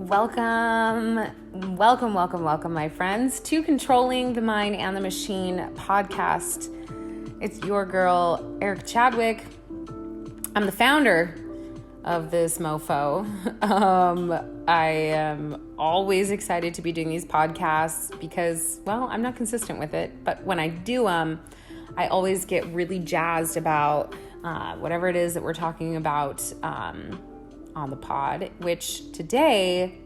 Welcome, my friends, to Controlling the Mind and the Machine podcast. It's your girl, Erica Chadwick. I'm the founder of this mofo. I am always excited to be doing these podcasts because, well, I'm not consistent with it, but when I do I always get really jazzed about whatever it is that we're talking about on the pod, which today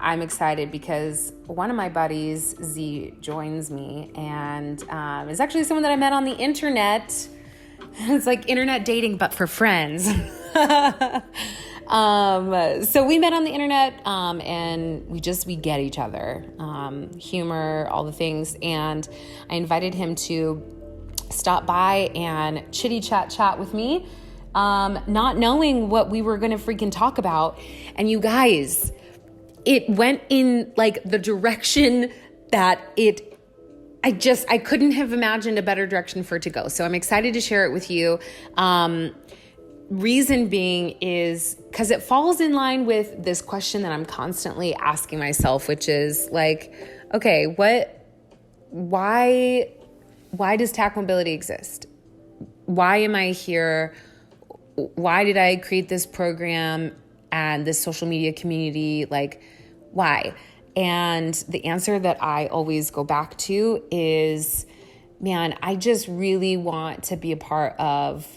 I'm excited because one of my buddies, Z, joins me and is actually someone that I met on the internet. It's like internet dating, but for friends. So we met on the internet and we get each other, humor, all the things. And I invited him to stop by and chitty chat with me, not knowing what we were going to freaking talk about. And you guys, it went in like the direction that I couldn't have imagined a better direction for it to go. So I'm excited to share it with you. Reason being is because it falls in line with this question that I'm constantly asking myself, which is like, okay, why does TacMobility exist? Why am I here? Why did I create this program and this social media community? Like, why? And the answer that I always go back to is, man, I just really want to be a part of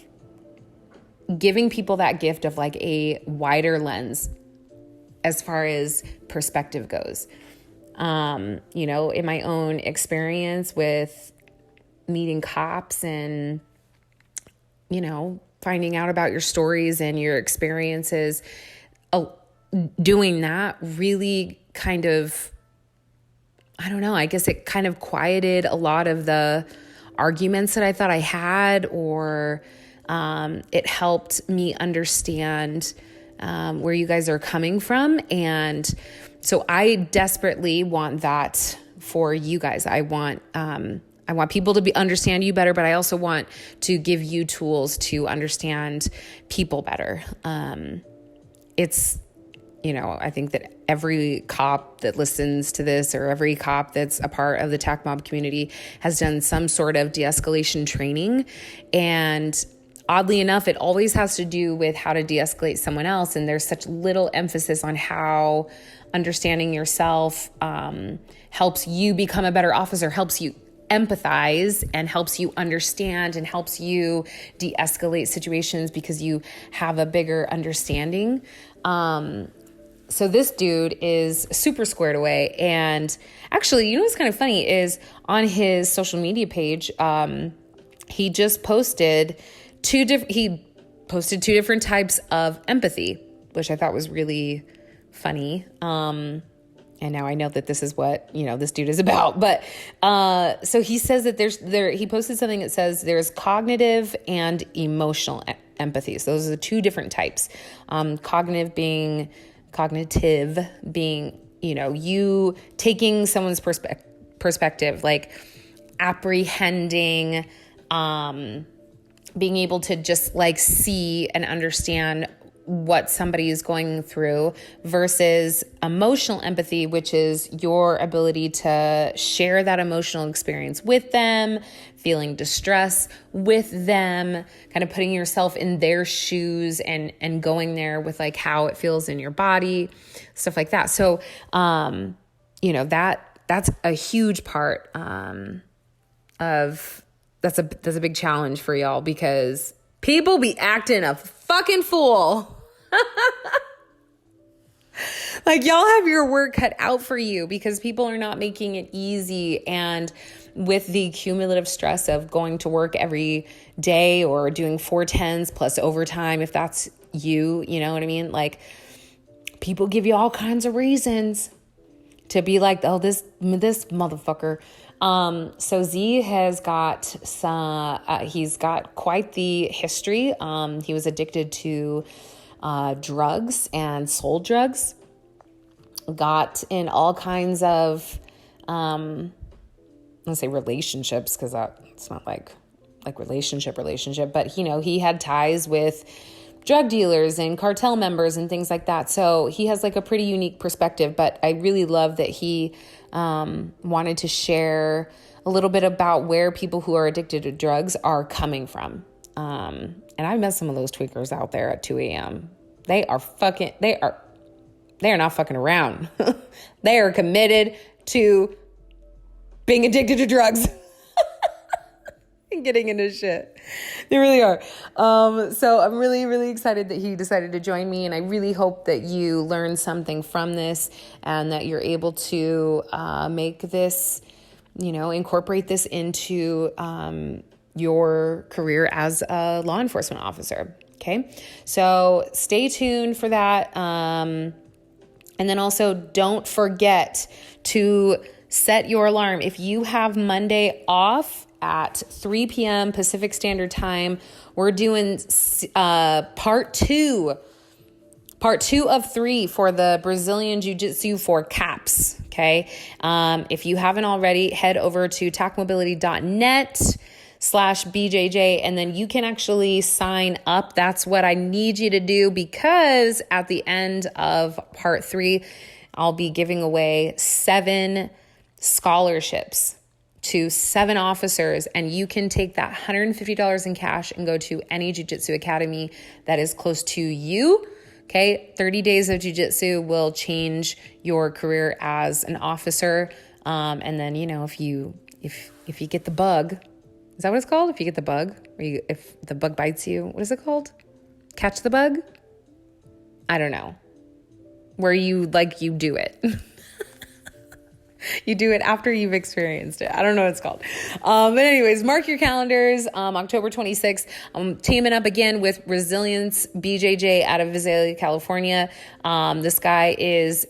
giving people that gift of like a wider lens as far as perspective goes. In my own experience with meeting cops and, finding out about your stories and your experiences, doing that really kind of, I guess it kind of quieted a lot of the arguments that I thought I had, or it helped me understand where you guys are coming from. And so I desperately want that for you guys. I want people to understand you better, but I also want to give you tools to understand people better. I think that every cop that listens to this, or every cop that's a part of the TacMob community, has done some sort of de-escalation training. And oddly enough, it always has to do with how to de-escalate someone else. And there's such little emphasis on how understanding yourself helps you become a better officer, helps you empathize, and helps you understand, and helps you de-escalate situations because you have a bigger understanding. So this dude is super squared away. And actually, what's kind of funny is on his social media page, he just posted two different types of empathy, which I thought was really funny. And now I know that this is what, this dude is about. But so he says that he posted something that says there's cognitive and emotional empathy. So those are the two different types. Cognitive being, you taking someone's perspective, like apprehending, being able to just like see and understand what somebody is going through, versus emotional empathy, which is your ability to share that emotional experience with them, feeling distress with them, kind of putting yourself in their shoes and going there with like how it feels in your body, stuff like that. So, that's a huge part of that's a big challenge for y'all, because people be acting a fucking fool. Like, y'all have your work cut out for you because people are not making it easy. And with the cumulative stress of going to work every day or doing 410s plus overtime, if that's you, you know what I mean? Like, people give you all kinds of reasons to be like, oh, this motherfucker. So Z has got he's got quite the history. He was addicted to drugs and sold drugs, got in all kinds of, let's say relationships, because it's not like relationship, but he had ties with drug dealers and cartel members and things like that. So he has like a pretty unique perspective, but I really love that he wanted to share a little bit about where people who are addicted to drugs are coming from. And I met some of those tweakers out there at 2 a.m. They are not fucking around. They are committed to being addicted to drugs and getting into shit. They really are. So I'm really, really excited that he decided to join me. And I really hope that you learn something from this and that you're able to make this, incorporate this into your career as a law enforcement officer. Okay. So stay tuned for that. And then also don't forget to set your alarm. If you have Monday off at 3 p.m. Pacific Standard Time, we're doing part two of 3 for the Brazilian Jiu-Jitsu for CAPS. Okay. If you haven't already, head over to TacMobility.net/BJJ, and then you can actually sign up. That's what I need you to do, because at the end of part 3, I'll be giving away 7 scholarships to 7 officers, and you can take that $150 in cash and go to any jiu-jitsu academy that is close to you. Okay, 30 days of jiu-jitsu will change your career as an officer. And then, if you get the bug, is that what it's called? If you get the bug, or if the bug bites you, what is it called? Catch the bug? I don't know. Where you do it. You do it after you've experienced it. I don't know what it's called. But anyways, mark your calendars. October 26th, I'm teaming up again with Resilience BJJ out of Visalia, California. This guy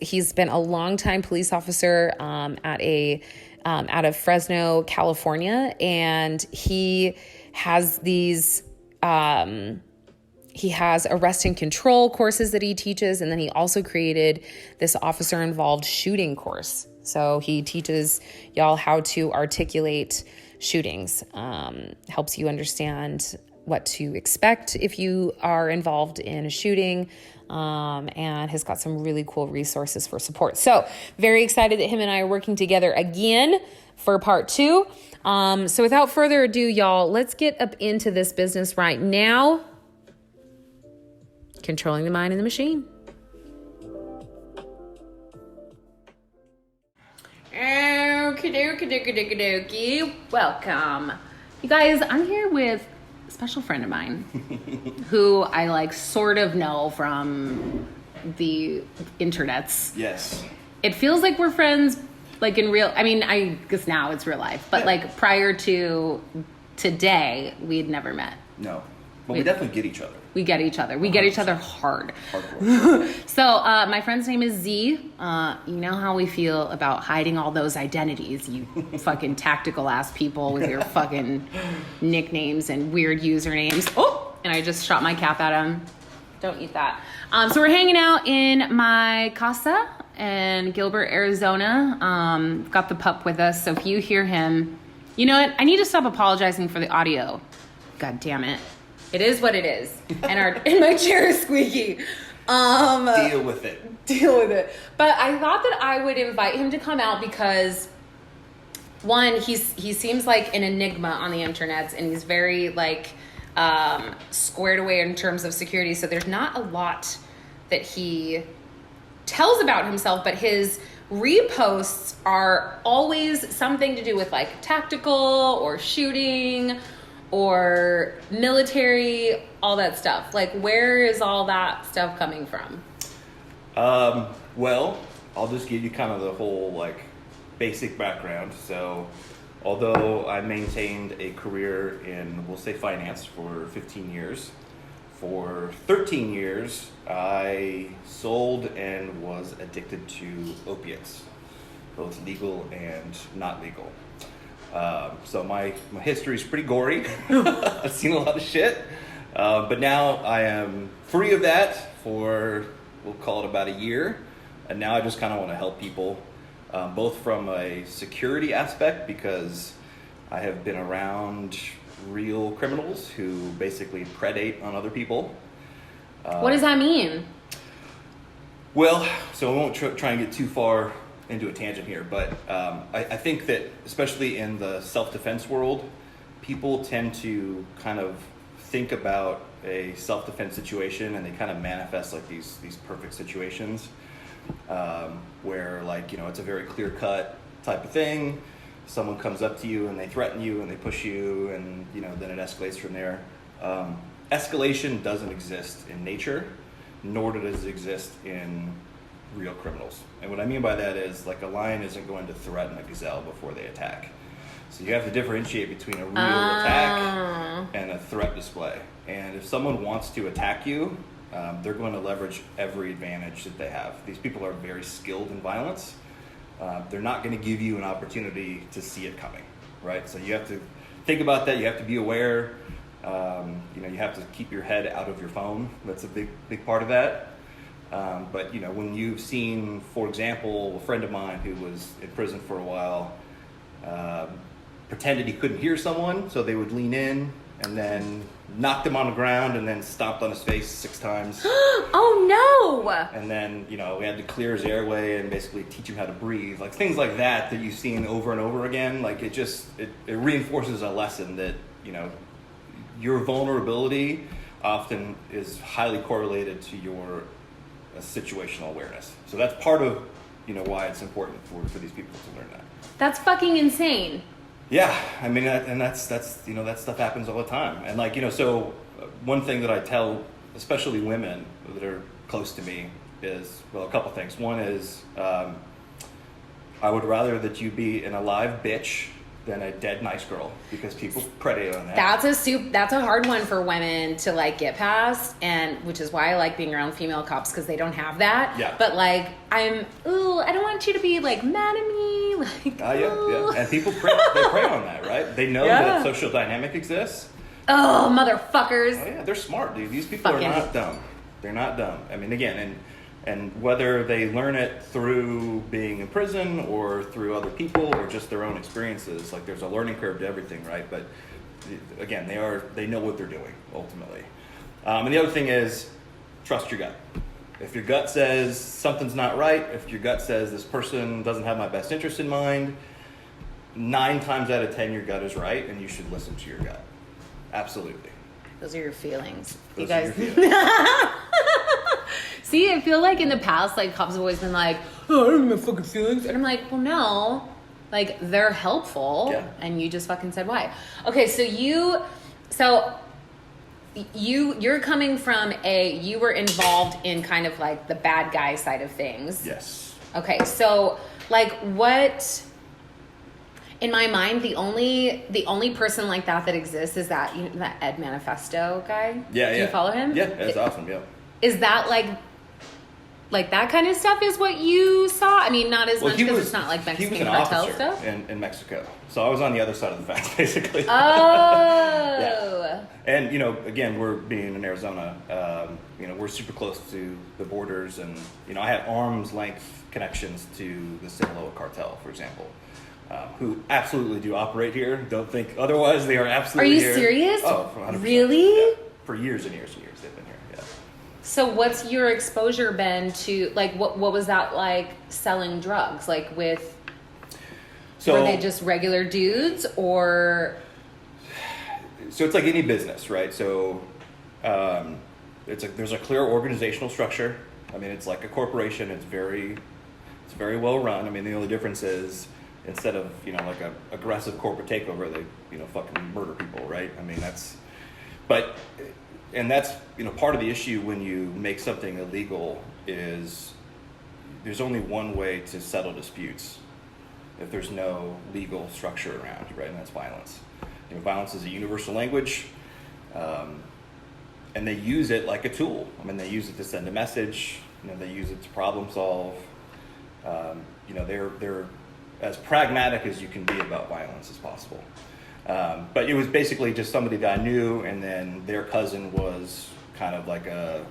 he's been a longtime police officer out of Fresno, California. And he has these... He has arrest and control courses that he teaches, and then he also created this officer-involved shooting course. So he teaches y'all how to articulate shootings, helps you understand what to expect if you are involved in a shooting, and has got some really cool resources for support. So very excited that him and I are working together again for part 2. So without further ado, y'all, let's get up into this business right now. Controlling the mind and the machine. Okie welcome. You guys, I'm here with a special friend of mine who I sort of know from the internets. Yes. It feels like we're friends in real, I guess now it's real life, but prior to today, we had never met. No. But we definitely get each other. We get each other. We get each other hard. Hardcore. So my friend's name is Z. You know how we feel about hiding all those identities, you fucking tactical ass people with your fucking nicknames and weird usernames. Oh, and I just shot my cap at him. Don't eat that. So we're hanging out in my casa in Gilbert, Arizona. Got the pup with us. So if you hear him, you know what? I need to stop apologizing for the audio. God damn it. It is what it is. And my chair is squeaky. Deal with it. But I thought that I would invite him to come out because, one, he seems like an enigma on the internet, and he's very squared away in terms of security. So there's not a lot that he tells about himself, but his reposts are always something to do with tactical or shooting or military, all that stuff. Where is all that stuff coming from? Well, I'll just give you kind of the whole basic background. So although I maintained a career in, we'll say, finance for 15 years, for 13 years, I sold and was addicted to opiates, both legal and not legal. So my history is pretty gory. I've seen a lot of shit. But now I am free of that for, we'll call it about a year. And now I just kind of want to help people, both from a security aspect, because I have been around real criminals who basically predate on other people. What does that mean? Well, so I won't try and get too far into a tangent here, but I think that especially in the self-defense world, people tend to kind of think about a self-defense situation and they kind of manifest like these perfect situations where like, it's a very clear-cut type of thing. Someone comes up to you and they threaten you and they push you and, then it escalates from there. Escalation doesn't exist in nature, nor does it exist in real criminals. And what I mean by that is like a lion isn't going to threaten a gazelle before they attack. So you have to differentiate between a real attack and a threat display. And if someone wants to attack you, they're going to leverage every advantage that they have. These people are very skilled in violence. They're not going to give you an opportunity to see it coming, right? So you have to think about that. You have to be aware. You have to keep your head out of your phone. That's a big part of that. But when you've seen, for example, a friend of mine who was in prison for a while, pretended he couldn't hear someone, so they would lean in and then knocked him on the ground and then stomped on his face 6 times. Oh no! And then, we had to clear his airway and basically teach him how to breathe. Like things like that you've seen over and over again. Like it reinforces a lesson that, your vulnerability often is highly correlated to your situational awareness. So that's part of, why it's important for these people to learn that. That's fucking insane. Yeah, I mean, and that's that stuff happens all the time. And like, so one thing that I tell, especially women that are close to me, is, well, a couple things. One is, I would rather that you be an alive bitch than a dead nice girl, because people predate on that. That's a hard one for women to like get past, and which is why I like being around female cops, because they don't have that. Yeah. But like I don't want you to be like mad at me, like yeah. And people prey on that, right? They know that social dynamic exists. Oh, motherfuckers. Oh yeah, they're smart, dude. These people are not dumb. They're not dumb. I mean, again, and whether they learn it through being in prison or through other people or just their own experiences, like there's a learning curve to everything, right? But again, they know what they're doing ultimately. And the other thing is, trust your gut. If your gut says something's not right, if your gut says this person doesn't have my best interest in mind, 9 times out of 10 your gut is right, and you should listen to your gut. Absolutely. Those are your feelings. Those you guys. are your feelings. See, I feel like in the past, like cops have always been like, "Oh, I don't have fucking feelings," and I'm like, "Well, no, like they're helpful, and you just fucking said why." Okay, so you're coming from you were involved in kind of like the bad guy side of things. Yes. Okay, so like what? In my mind, the only person like that exists is that that Ed Manifesto guy. Yeah, Do you follow him? Yeah, that's awesome. Yeah. Is that like that kind of stuff is what you saw? I mean, not as much because it's not like Mexican he was an cartel officer stuff. in Mexico, so I was on the other side of the fence, basically. Oh. Yeah. And again, we're being in Arizona. We're super close to the borders, and I had arm's length connections to the Sinaloa cartel, for example. Who absolutely do operate here. Don't think otherwise. They are absolutely here. Are you serious? Oh, 100%. Really? Yeah. For years and years and years they've been here. Yeah. So what's your exposure been to, like, what was that like selling drugs? Like were they just regular dudes or? So it's like any business, right? So there's a clear organizational structure. I mean, it's like a corporation. It's very well run. I mean, the only difference is, instead of like a aggressive corporate takeover, they fucking murder people, right? I mean, that's part of the issue when you make something illegal is there's only one way to settle disputes if there's no legal structure around, right? And that's violence. Violence is a universal language, and they use it like a tool. I mean, they use it to send a message. They use it to problem solve. They're as pragmatic as you can be about violence as possible. But it was basically just somebody that I knew, and then their cousin was kind of like a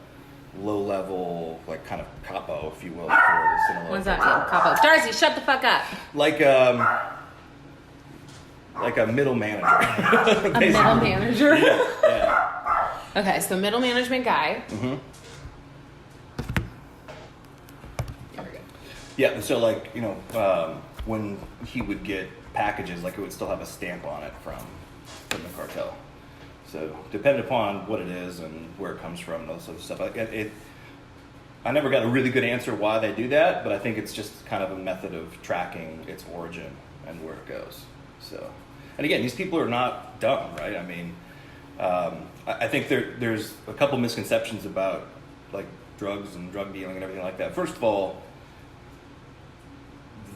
low-level, like kind of capo, if you will, for the Sinaloa. What's that mean, capo? Darcy, shut the fuck up. Like a middle manager. A middle manager? Yeah. Okay, so middle management guy. Mm-hmm. Yeah, so like, when he would get packages, like it would still have a stamp on it from the cartel. So depending upon what it is and where it comes from, and all this other stuff. I never got a really good answer why they do that, but I think it's just kind of a method of tracking its origin and where it goes. So, and again, these people are not dumb, right? I mean, I think there's a couple misconceptions about like drugs and drug dealing and everything like that. First of all,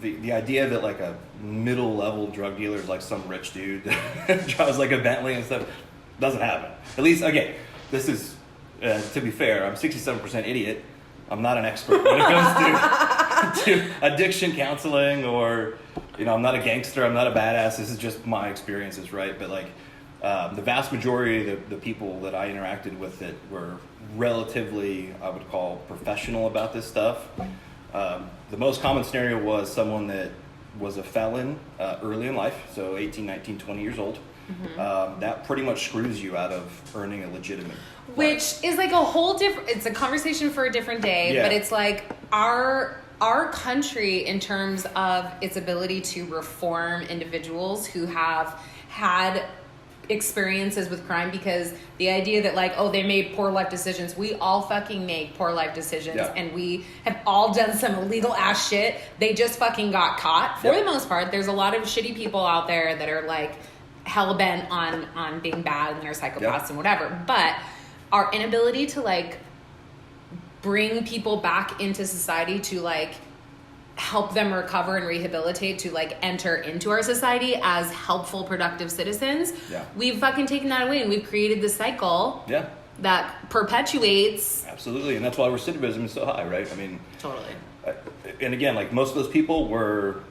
the idea that like a middle level drug dealer is like some rich dude that drives like a Bentley and stuff doesn't happen. At least, again, this is, to be fair, I'm 67% idiot. I'm not an expert when it comes to addiction counseling, or, I'm not a gangster, I'm not a badass. This is just my experiences, right? But like, the vast majority of the people that I interacted with that were relatively, I would call, professional about this stuff. The most common scenario was someone that was a felon early in life, so 18, 19, 20 years old. Mm-hmm. That pretty much screws you out of earning a legitimate Which is like a whole different, it's a conversation for a different day, but it's like our country in terms of its ability to reform individuals who have had experiences with crime, because the idea that like, oh, they made poor life decisions. We all fucking make poor life decisions, and we have all done some illegal ass shit. They just fucking got caught. For the most part, there's a lot of shitty people out there that are like hell-bent on being bad, and they're psychopaths and whatever. But our inability to like bring people back into society to like help them recover and rehabilitate to like enter into our society as helpful, productive citizens. We've fucking taken that away, and we've created this cycle that perpetuates. Absolutely. And that's why recidivism is so high, right? I mean, totally. And again, like most of those people were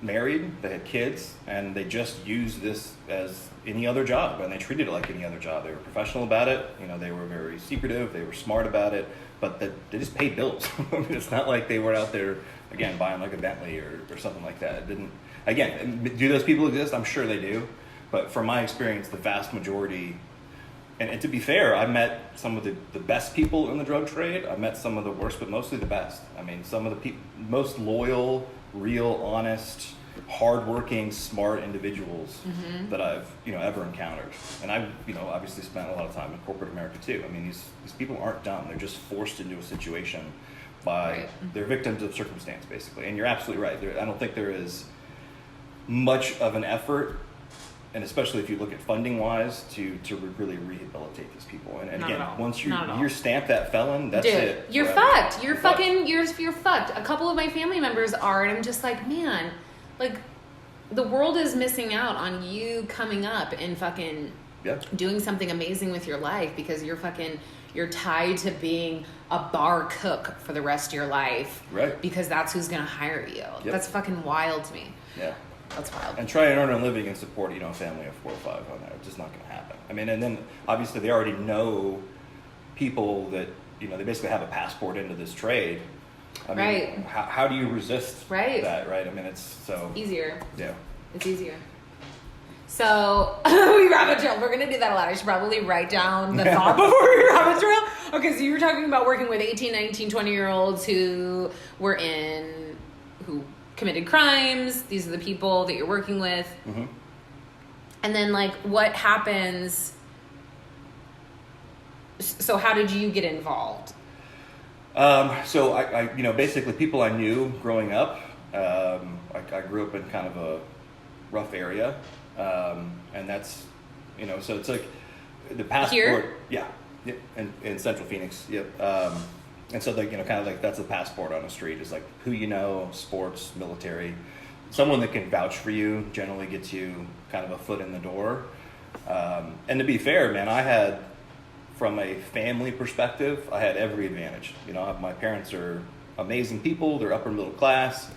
married, they had kids, and they just used this as any other job, and they treated it like any other job. They were professional about it. They were very secretive. They were smart about it, but they just paid bills. I mean, it's not like they were out there, again, buying like a Bentley or something like that. It didn't. Again, do those people exist? I'm sure they do. But from my experience, the vast majority, and to be fair, I met some of the best people in the drug trade. I met some of the worst, but mostly the best. I mean, some of the most loyal, real, honest, hardworking, smart individuals that I've ever encountered. And I've obviously spent a lot of time in corporate America too. I mean, these people aren't dumb. They're just forced into a situation by they're victims of circumstance, basically. And you're absolutely right. I don't think there is much of an effort, and especially if you look at funding wise, to really rehabilitate these people. And again, once you're stamped that felon, that's it. You're fucked. You're fucking you're fucked. A couple of my family members are, and I'm just like, man, like the world is missing out on you coming up and fucking doing something amazing with your life, because you're tied to being a bar cook for the rest of your life. Right. Because that's who's going to hire you. That's fucking wild to me. Yeah. That's wild. And try and earn a living and support, a family of 4 or 5 on that. It's just not going to happen. I mean, and then obviously they already know people that, they basically have a passport into this trade. I mean, how do you resist that, right? I mean, it's so easier. Yeah. It's easier. So we rabbit trail. We're gonna do that a lot. I should probably write down the thought before we rabbit trail. Okay, so you were talking about working with 18, 19, 20-year-olds who committed crimes. These are the people that you're working with. Mm-hmm. And then like what happens? So how did you get involved? So I basically people I knew growing up. I grew up in kind of a rough area. And that's, so it's like the passport. Here? Yeah. In Central Phoenix. Yep. And so like, kind of like that's the passport on the street is like who sports, military, someone that can vouch for you generally gets you kind of a foot in the door. And to be fair, man, I had, from a family perspective, I had every advantage. My parents are amazing people. They're upper middle class.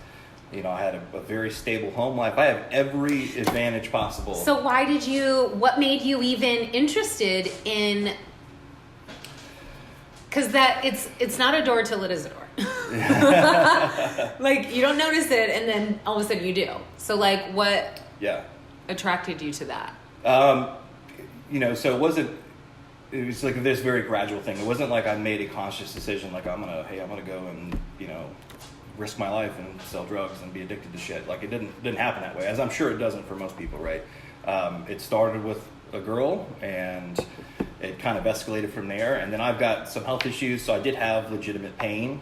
I had a very stable home life. I have every advantage possible. So what made you even interested in, because it's not a door till it is a door. Like you don't notice it and then all of a sudden you do. So like what attracted you to that? So it was like this very gradual thing. It wasn't like I made a conscious decision like I'm gonna go and risk my life and sell drugs and be addicted to shit. Like, it didn't happen that way, as I'm sure it doesn't for most people, right? It started with a girl, and it kind of escalated from there. And then I've got some health issues, so I did have legitimate pain,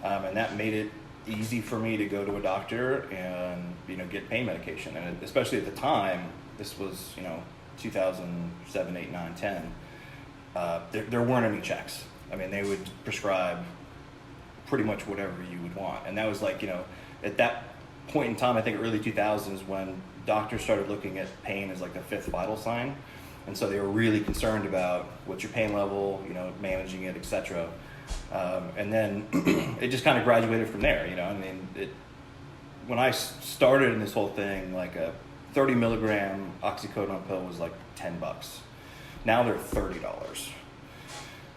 and that made it easy for me to go to a doctor and, you know, get pain medication. And especially at the time, this was, you know, 2007, 8, 9, 10, there weren't any checks. I mean, they would prescribe pretty much whatever you would want. And that was like, you know, at that point in time, I think early 2000s, when doctors started looking at pain as like the fifth vital sign. And so they were really concerned about what's your pain level, you know, managing it, etc. And then it just kind of graduated from there, you know. I mean, when I started in this whole thing, like a 30 milligram oxycodone pill was like $10. Now they're $30.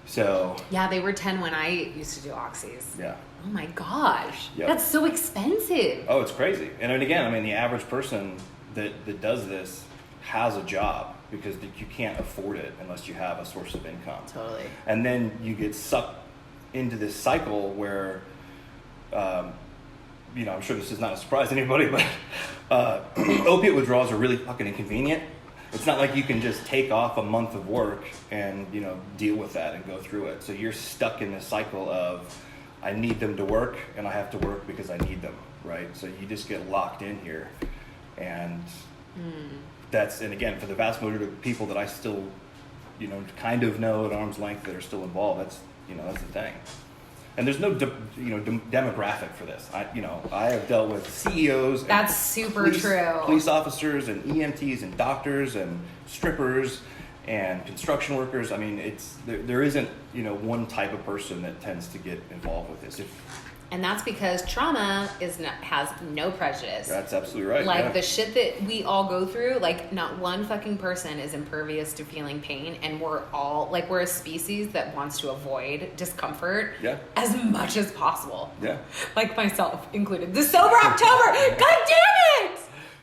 So yeah, they were 10 when I used to do oxys. Yeah. Oh my gosh, yep. That's so expensive. Oh, it's crazy. And then again, I mean, the average person that does this has a job, because you can't afford it unless you have a source of income. Totally. And then you get sucked into this cycle where, you know, I'm sure this is not a surprise to anybody, but opiate withdrawals are really fucking inconvenient. It's not like you can just take off a month of work and, you know, deal with that and go through it. So you're stuck in this cycle of, I need them to work, and I have to work because I need them, right? So you just get locked in here. And and again, for the vast majority of people that I still, you know, kind of know at arm's length that are still involved, that's the thing. And there's no, demographic for this. I have dealt with CEOs. That's super true. Police officers and EMTs and doctors and strippers and construction workers. I mean, there isn't, you know, one type of person that tends to get involved with this. And that's because trauma has no prejudice. That's absolutely right. Like, the shit that we all go through, like, not one fucking person is impervious to feeling pain, and we're all, like, we're a species that wants to avoid discomfort as much as possible. Yeah. Like myself included. The Sober October! God damn it!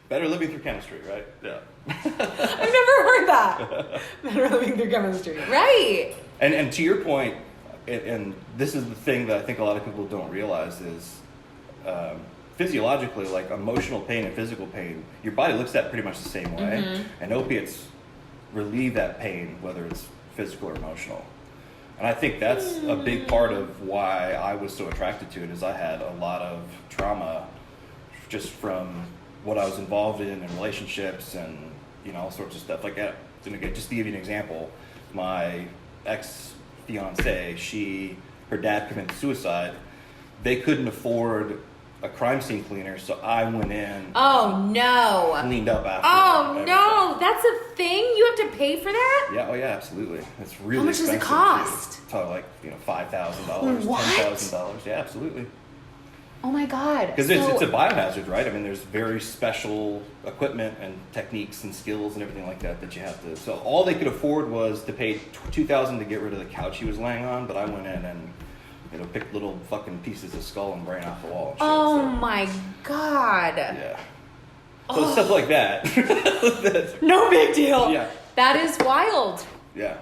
Better living through chemistry, right? Yeah. I've never heard that. Better living through chemistry. Right. And to your point, and this is the thing that I think a lot of people don't realize is physiologically, like emotional pain and physical pain, your body looks at it pretty much the same way. Mm-hmm. And opiates relieve that pain, whether it's physical or emotional. And I think that's a big part of why I was so attracted to it, is I had a lot of trauma just from what I was involved in relationships and, you know, all sorts of stuff like that. And again, just to give you an example, my ex-fiance, her dad committed suicide. They couldn't afford a crime scene cleaner, so I went in. Oh no! Cleaned up after. Oh no! That's a thing. You have to pay for that? Yeah. Oh yeah. Absolutely. It's really. How much does it cost? It's probably like, you know, $5,000, $10,000. Yeah, absolutely. Oh my God. Because it's a biohazard, right? I mean, there's very special equipment and techniques and skills and everything like that you have to. So all they could afford was to pay $2,000 to get rid of the couch he was laying on. But I went in and, you know, picked little fucking pieces of skull and brain off the wall. And shit, oh my God. Yeah. So stuff like that. No big deal. Yeah. That is wild. Yeah.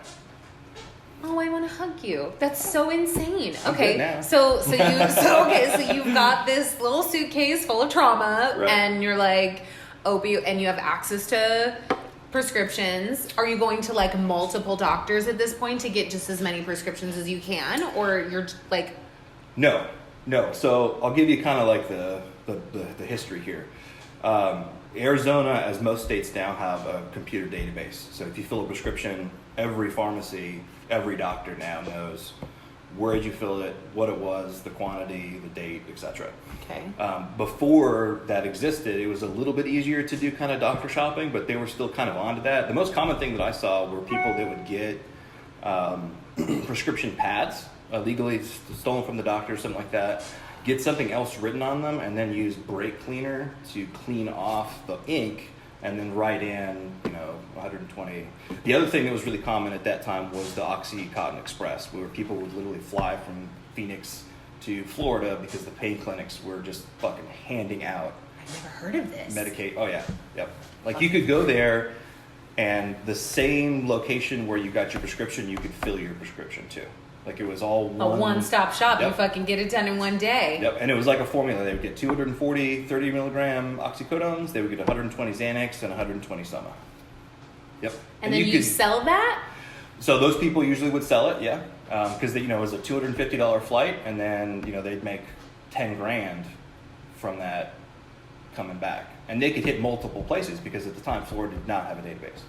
Oh, I want to hug you. That's so insane. I'm okay, good now. so you've got this little suitcase full of trauma, right. And you're like opioid, and you have access to prescriptions. Are you going to like multiple doctors at this point to get just as many prescriptions as you can, or you're like? No. So I'll give you kind of like the history here. Arizona, as most states now, have a computer database. So if you fill a prescription, every pharmacy, every doctor now knows where did you fill it, what it was, the quantity, the date, etc. Okay. Before that existed, it was a little bit easier to do kind of doctor shopping, but they were still kind of onto that. The most common thing that I saw were people that would get prescription pads, illegally stolen from the doctor, something like that, get something else written on them, and then use brake cleaner to clean off the ink, and then write in, you know, 120. The other thing that was really common at that time was the Oxycontin Express, where people would literally fly from Phoenix to Florida because the pain clinics were just fucking handing out. I've never heard of this. Medicaid. Oh yeah, yep. Like you could go there, and the same location where you got your prescription, you could fill your prescription to. Like it was all a one-stop shop. Yep. You fucking get it done in one day. Yep, and it was like a formula. They would get 240 30 milligram oxycodones. They would get 120 Xanax and 120 Soma. Yep. And then you sell that? So those people usually would sell it, yeah, because it was a $250 flight, and then they'd make 10 grand from that coming back, and they could hit multiple places because at the time Florida did not have a database.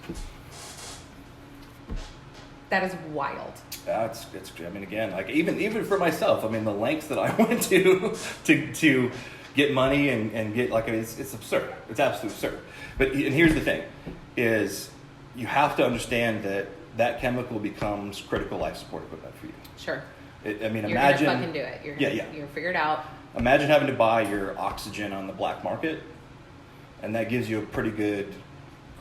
That is wild. It's I mean, again, like even for myself, I mean, the lengths that I went to get money and get it's absurd. It's absolutely absurd. But and here's the thing, is you have to understand that chemical becomes critical life support equipment for you. Sure. Imagine you're gonna fucking do it. You're figured out. Imagine having to buy your oxygen on the black market, and that gives you a pretty good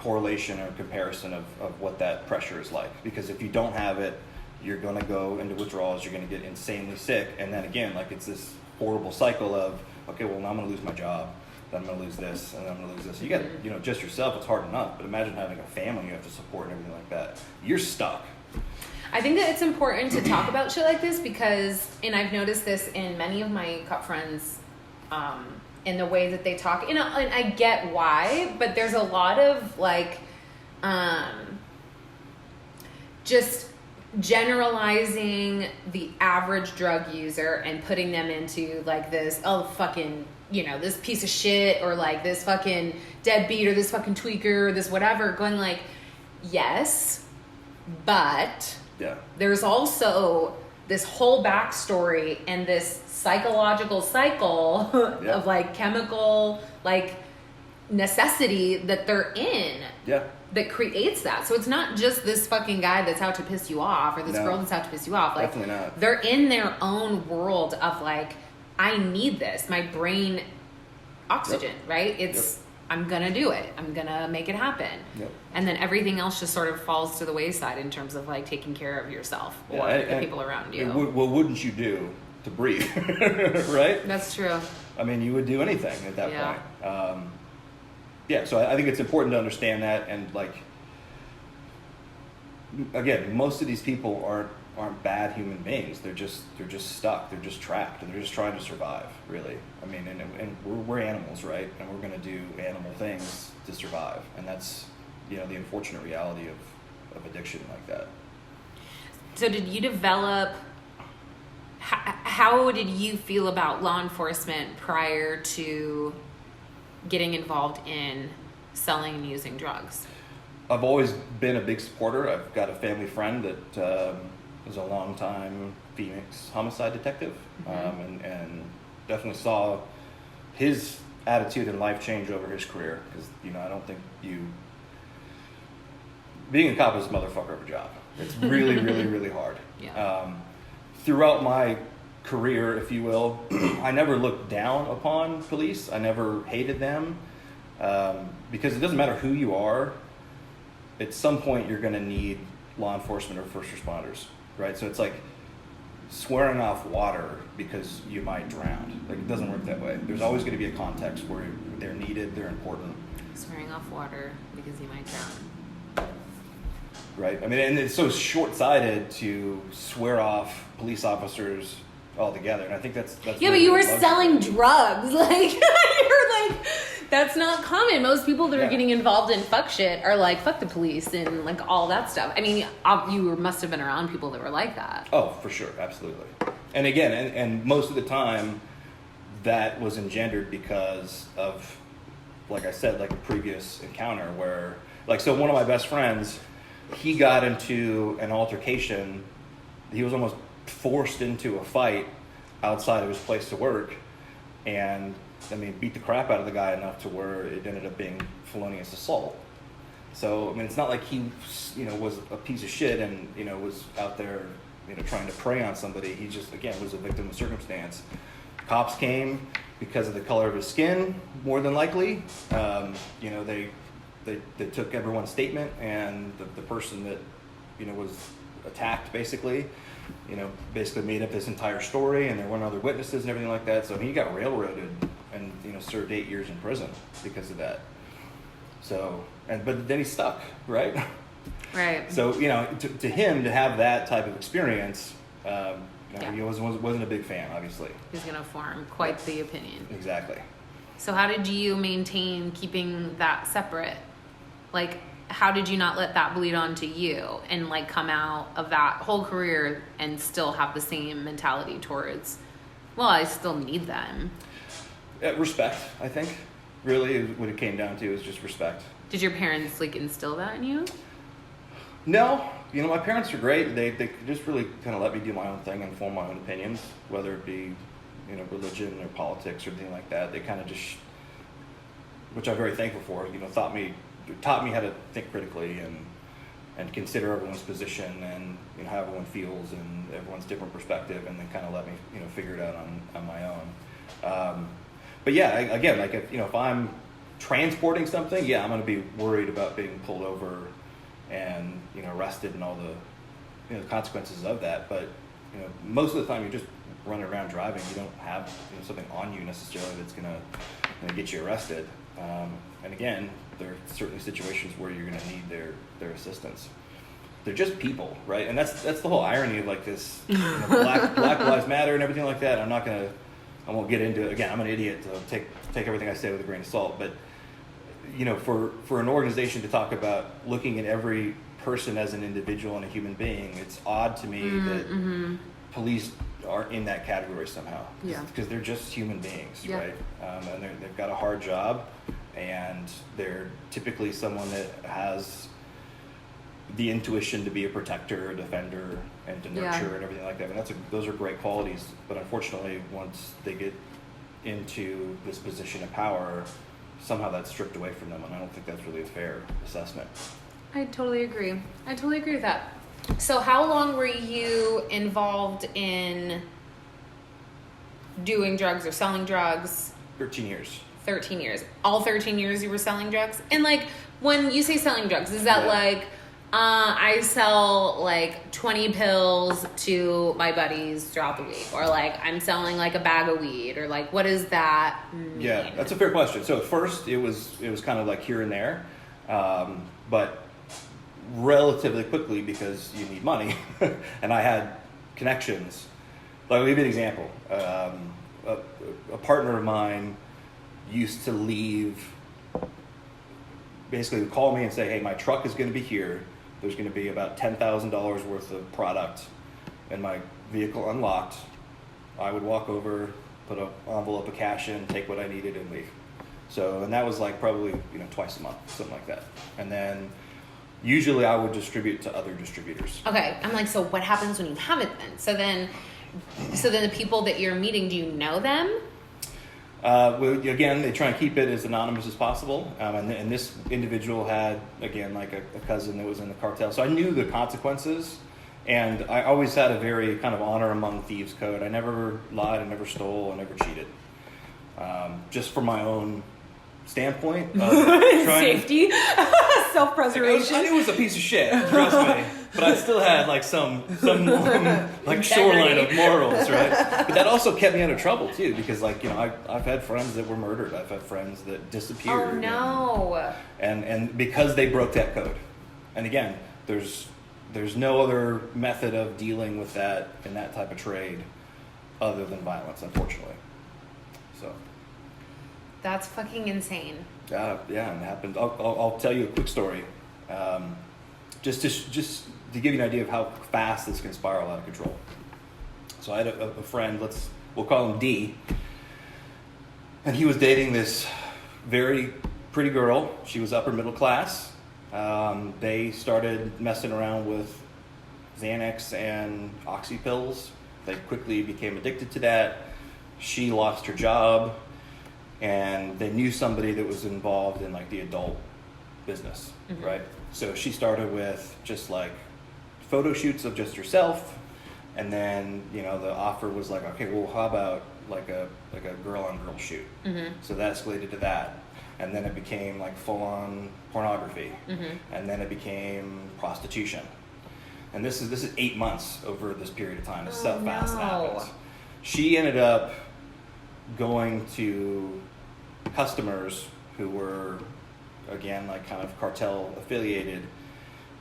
correlation or comparison of what that pressure is like. Because if you don't have it, you're going to go into withdrawals, you're going to get insanely sick, and then again, like it's this horrible cycle of, okay, well now I'm going to lose my job, then I'm going to lose this, and then I'm going to lose this. You got, just yourself, it's hard enough, but imagine having a family you have to support and everything like that. You're stuck. I think that it's important to talk about shit like this because, and I've noticed this in many of my cop friends, in the way that they talk, and I get why, but there's a lot of just generalizing the average drug user and putting them into this, this piece of shit, or this fucking deadbeat, or this fucking tweaker, or this whatever, going yes, but there's also this whole backstory and this psychological cycle of chemical necessity that they're in that creates that. So it's not just this fucking guy that's out to piss you off, or this girl that's out to piss you off. Definitely not. They're in their own world of I need this, my brain oxygen, right? It's I'm gonna do it. I'm gonna make it happen. Yep. And then everything else just sort of falls to the wayside in terms of taking care of yourself or the people around you. What wouldn't you do to breathe, right? That's true. I mean, you would do anything at that point. So I think it's important to understand that, and again, most of these people aren't bad human beings. They're just stuck. They're just trapped, and they're just trying to survive. Really, I mean, and we're animals, right? And we're going to do animal things to survive, and that's the unfortunate reality of addiction like that. So, did you develop? How did you feel about law enforcement prior to getting involved in selling and using drugs? I've always been a big supporter. I've got a family friend that was a longtime Phoenix homicide detective, and definitely saw his attitude and life change over his career. Because I don't think being a cop is a motherfucker of a job. It's really, really, really hard. Yeah. Throughout my career, if you will, I never looked down upon police. I never hated them, because it doesn't matter who you are. At some point, you're going to need law enforcement or first responders, right? So it's like swearing off water because you might drown. It doesn't work that way. There's always going to be a context where they're needed, they're important. Swearing off water because you might drown. Right. I mean, and it's so short-sighted to swear off police officers altogether, and I think that's yeah. But you were selling drugs, you're that's not common. Most people that are getting involved in fuck shit are fuck the police and all that stuff. I mean, you must have been around people that were like that. Oh, for sure, absolutely. And again, and most of the time, that was engendered because of, like I said, a previous encounter where, so one of my best friends. He got into an altercation. He was almost forced into a fight outside of his place to work, and beat the crap out of the guy enough to where it ended up being felonious assault. So it's not like he was a piece of shit and was out there trying to prey on somebody. He just was a victim of circumstance. Cops came because of the color of his skin, more than likely. They took everyone's statement, and the person that was attacked basically made up this entire story, and there weren't other witnesses and everything like that. So he got railroaded and served 8 years in prison because of that. So but then he's stuck, right? Right. So to him to have that type of experience He wasn't a big fan, obviously. He's going to form quite the opinion. Exactly. So how did you maintain keeping that separate? Like, how did you not let that bleed onto you and like come out of that whole career and still have the same mentality towards, well, I still need them? Respect, I think. Really, what it came down to is just respect. Did your parents like instill that in you? No. My parents are great. They just really kind of let me do my own thing and form my own opinions, whether it be, religion or politics or anything like that. They kind of just, which I'm very thankful for, taught me how to think critically and consider everyone's position and how everyone feels and everyone's different perspective, and then kind of let me, figure it out on my own. But yeah, again, like if I'm transporting something, yeah, I'm going to be worried about being pulled over and arrested and all the consequences of that. But most of the time you're just running around driving. You don't have something on you necessarily that's going to get you arrested. And again, there are certainly situations where you're going to need their assistance. They're just people, right? And that's the whole irony of like this Black Lives Matter and everything like that. I won't get into it. Again, I'm an idiot, so take everything I say with a grain of salt. But for an organization to talk about looking at every person as an individual and a human being, it's odd to me that police are in that category somehow. Yeah. Because they're just human beings, yeah. right? And they've got a hard job, and they're typically someone that has the intuition to be a protector, a defender, and to nurture and everything like that. And those are great qualities. But unfortunately, once they get into this position of power, somehow that's stripped away from them, and I don't think that's really a fair assessment. I totally agree with that. So how long were you involved in doing drugs or selling drugs? 13 years. 13 years. All 13 years you were selling drugs? And like, when you say selling drugs, is that like, I sell like 20 pills to my buddies throughout the week, or like I'm selling like a bag of weed, or like, what does that mean? Yeah, that's a fair question. So at first it was kind of like here and there, but relatively quickly, because you need money and I had connections. Like, I'll give you an example. A partner of mine used to leave, basically would call me and say, hey, my truck is going to be here. There's going to be about $10,000 worth of product and my vehicle unlocked. I would walk over, put an envelope of cash in, take what I needed, and leave. So, and that was like probably twice a month, something like that. And then usually I would distribute to other distributors. Okay, I'm like, so what happens when you have it then? So then the people that you're meeting, do you know them? Well, again, they try and keep it as anonymous as possible. And this individual had, again, like a cousin that was in the cartel. So I knew the consequences. And I always had a very kind of honor among thieves code. I never lied, I never stole, I never cheated. Just from my own standpoint of safety, self-preservation. I knew it was a piece of shit, trust me. But I still had like some like shoreline of morals, right? But that also kept me out of trouble too, because like I've had friends that were murdered. I've had friends that disappeared. Oh no! And because they broke that code. And again, there's no other method of dealing with that in that type of trade other than violence, unfortunately. So. That's fucking insane. Yeah, and it happened. I'll tell you a quick story, just to give you an idea of how fast this can spiral out of control. So I had a friend, we'll call him D, and he was dating this very pretty girl. She was upper middle class. They started messing around with Xanax and Oxy pills. They quickly became addicted to that. She lost her job. And they knew somebody that was involved in like the adult business, right? So she started with just like photo shoots of just herself, and then the offer was like, okay, well, how about like a girl on girl shoot? So that escalated to that, and then it became like full on pornography, and then it became prostitution, and this is 8 months over this period of time. It's so fast it happens. She ended up going to customers who were, again, like kind of cartel affiliated,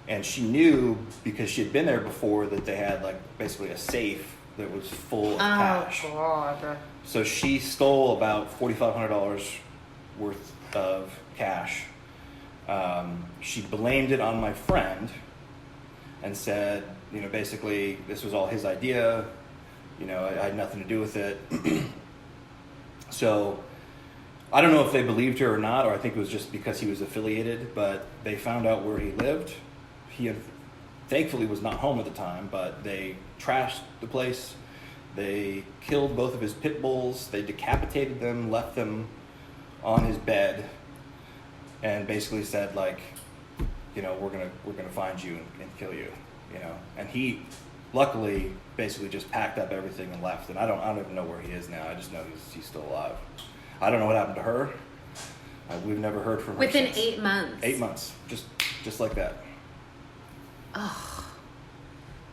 And she knew, because she had been there before, that they had like basically a safe that was full of cash. God. So she stole about $4,500 worth of cash. She blamed it on my friend and said, basically this was all his idea. I had nothing to do with it. So I don't know if they believed her or not, or I think it was just because he was affiliated, but they found out where he lived. He thankfully was not home at the time, but they trashed the place. They killed both of his pit bulls. They decapitated them, left them on his bed, and basically said, like, we're gonna find you and kill you, And he, luckily, basically just packed up everything and left. And I don't even know where he is now. I just know he's still alive. I don't know what happened to her. We've never heard from her Within since. 8 months. 8 months, just like that. Oh,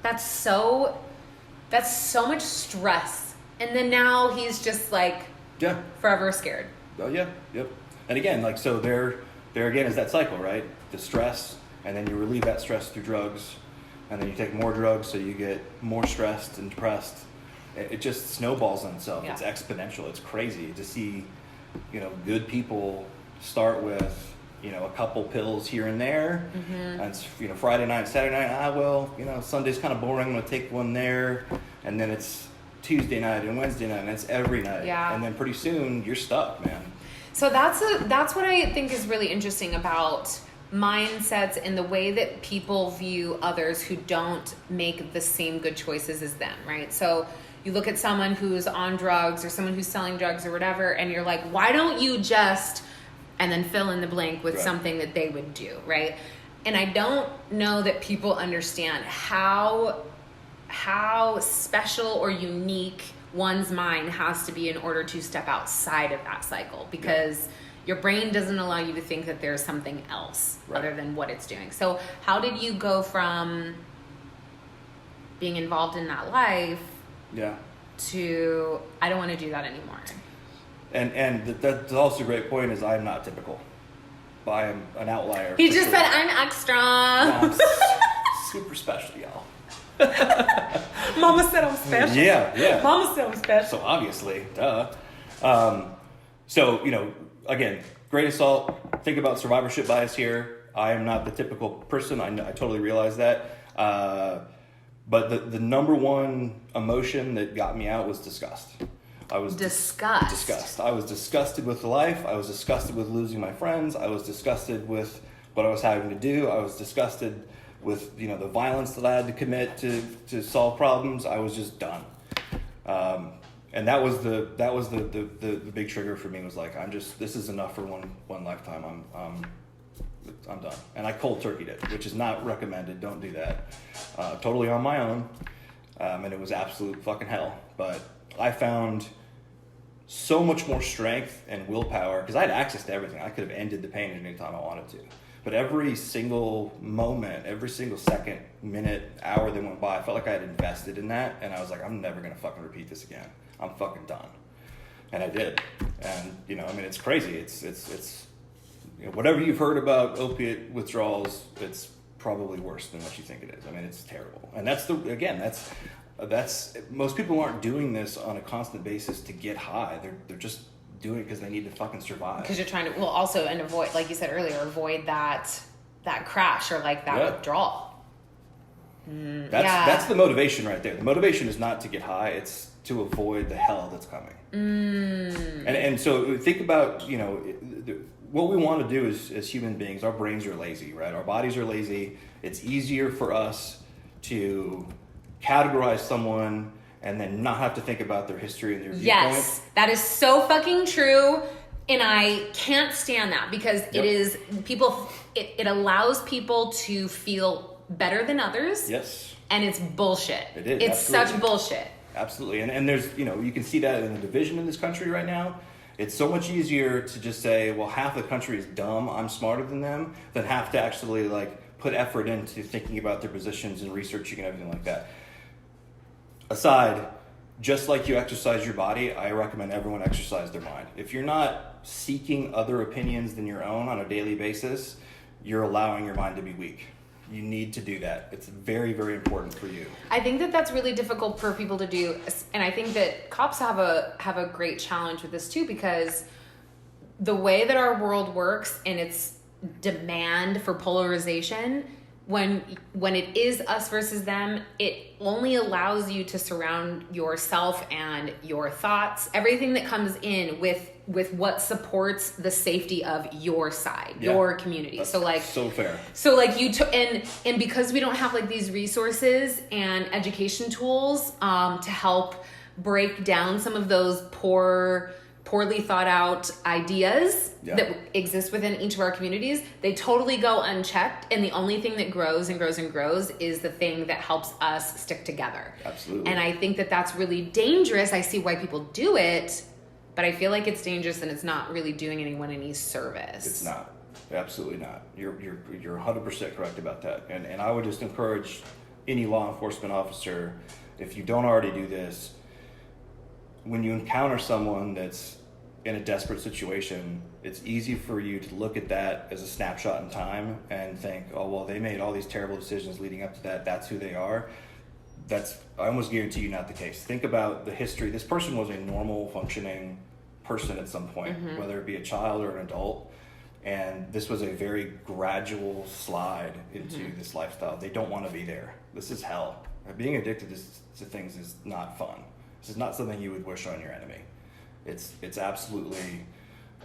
that's so much stress. And then now he's just like, forever scared. Oh yeah, yep. And again, like, so there again is that cycle, right? The stress, and then you relieve that stress through drugs, and then you take more drugs, so you get more stressed and depressed. It just snowballs on itself. Yeah. It's exponential. It's crazy to see, good people start with, a couple pills here and there, and it's, Friday night, Saturday night, Sunday's kind of boring, I'm going to take one there, and then it's Tuesday night and Wednesday night, and it's every night. Yeah. And then pretty soon, you're stuck, man. So that's what I think is really interesting about mindsets and the way that people view others who don't make the same good choices as them, right? So you look at someone who's on drugs or someone who's selling drugs or whatever, and you're like, why don't you just, and then fill in the blank with something that they would do, right? And I don't know that people understand how special or unique one's mind has to be in order to step outside of that cycle, because your brain doesn't allow you to think that there's something else other than what it's doing. So how did you go from being involved in that life to, I don't want to do that anymore? And that's also a great point, is I'm not typical. I am an outlier. He just said I'm extra. No, I'm super special, y'all. Mama said I'm special. Yeah. Mama said I'm special. So obviously, duh. So, again, great assault. Think about survivorship bias here. I am not the typical person. I totally realize that. But the number one emotion that got me out was disgust. I was disgust. I was disgusted with life. I was disgusted with losing my friends. I was disgusted with what I was having to do. I was disgusted with the violence that I had to commit to solve problems. I was just done. And that was the big trigger for me, was like, this is enough for one lifetime. I'm done. And I cold turkeyed it, which is not recommended. Don't do that. Totally on my own. And it was absolute fucking hell. But I found so much more strength and willpower, because I had access to everything. I could have ended the pain at any time I wanted to. But every single moment, every single second, minute, hour that went by, I felt like I had invested in that. And I was like, I'm never going to fucking repeat this again. I'm fucking done. And I did. And, it's crazy. It's whatever you've heard about opiate withdrawals, it's probably worse than what you think it is. It's terrible. And that's most people aren't doing this on a constant basis to get high. They're just doing it because they need to fucking survive. Because you're trying to, also, and avoid, like you said earlier, avoid that crash or like that withdrawal. That's the motivation right there. The motivation is not to get high; it's to avoid the hell that's coming. And so think about what we want to do as human beings. Our brains are lazy, right? Our bodies are lazy. It's easier for us to categorize someone and then not have to think about their history and their viewpoint. Yes, that is so fucking true. And I can't stand that, because it is it allows people to feel better than others. Yes. And it's bullshit. It is. It's such bullshit. Absolutely. And there's, you can see that in the division in this country right now. It's so much easier to just say, well, half the country is dumb, I'm smarter than them, than have to actually put effort into thinking about their positions and researching and everything like that. Aside, just like you exercise your body, I recommend everyone exercise their mind. If you're not seeking other opinions than your own on a daily basis, you're allowing your mind to be weak. You need to do that. It's very, very important for you. I think that that's really difficult for people to do, and I think that cops have a great challenge with this too, because the way that our world works and its demand for polarization, when it is us versus them, it only allows you to surround yourself and your thoughts, everything that comes in with what supports the safety of your side, your community. That's so like so fair. So like and because we don't have like these resources and education tools to help break down some of those poorly thought out ideas that exist within each of our communities, they totally go unchecked, and the only thing that grows and grows and grows is the thing that helps us stick together. Absolutely. And I think that that's really dangerous. I see why people do it, but I feel like it's dangerous and it's not really doing anyone any service. It's not. Absolutely not. You're 100% correct about that. And I would just encourage any law enforcement officer, if you don't already do this, when you encounter someone that's in a desperate situation, it's easy for you to look at that as a snapshot in time and think, oh, well, they made all these terrible decisions leading up to that. That's who they are. That's, I almost guarantee you, not the case. Think about the history. This person was a normal, functioning person at some point, whether it be a child or an adult. And this was a very gradual slide into this lifestyle. They don't want to be there. This is hell. Being addicted to things is not fun. This is not something you would wish on your enemy. It's absolutely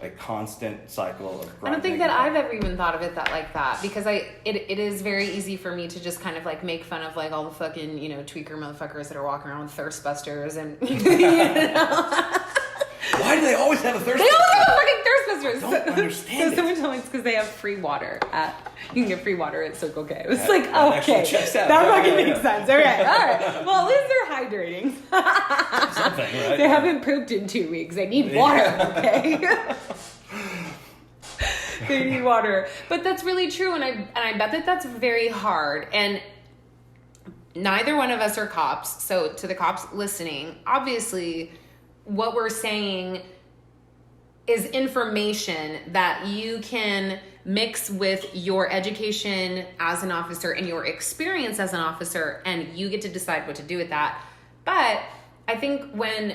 a constant cycle of grinding. I don't think that I've ever even thought of it like that, because it is very easy for me to just kind of like make fun of like all the fucking, tweaker motherfuckers that are walking around with thirst busters and Why do they always have a thirst buster? They always have a fucking thirst busters. I don't understand So someone told me it's because they have free water you can get free water at Circle K. It was That okay. actually checks out. That fucking makes sense. All right. Well, at least they're hydrating. Something, right? They haven't pooped in 2 weeks. They need water, okay? They need water. But that's really true, and I bet that that's very hard. And neither one of us are cops. So to the cops listening, obviously what we're saying is information that you can mix with your education as an officer and your experience as an officer, and you get to decide what to do with that. But I think when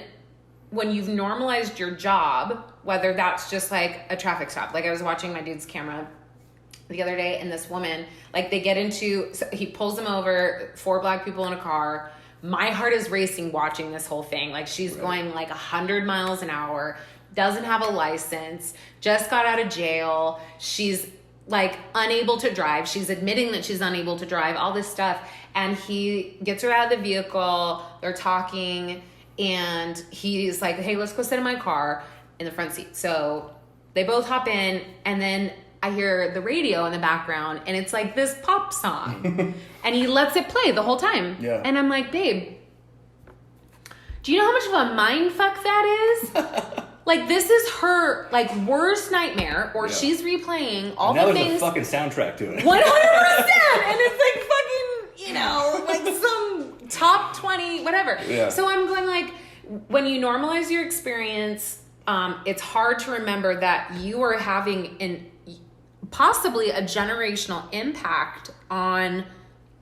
you've normalized your job, whether that's just like a traffic stop, like I was watching my dude's camera the other day, and this woman, like so he pulls them over, 4 black people in a car. My heart is racing watching this whole thing. Like she's going like 100 miles an hour, doesn't have a license, just got out of jail. She's like unable to drive. She's admitting that she's unable to drive, all this stuff. And he gets her out of the vehicle. They're talking, and he's like, hey, let's go sit in my car in the front seat. So they both hop in, and then I hear the radio in the background, and it's like this pop song. And he lets it play the whole time. Yeah. And I'm like, babe, do you know how much of a mind fuck that is? Like, this is her, like, worst nightmare, or she's replaying all the things. Now there's a fucking soundtrack to it. 100%! And it's like fucking, like some top 20, whatever. Yeah. So I'm going like, when you normalize your experience, it's hard to remember that you are having possibly a generational impact on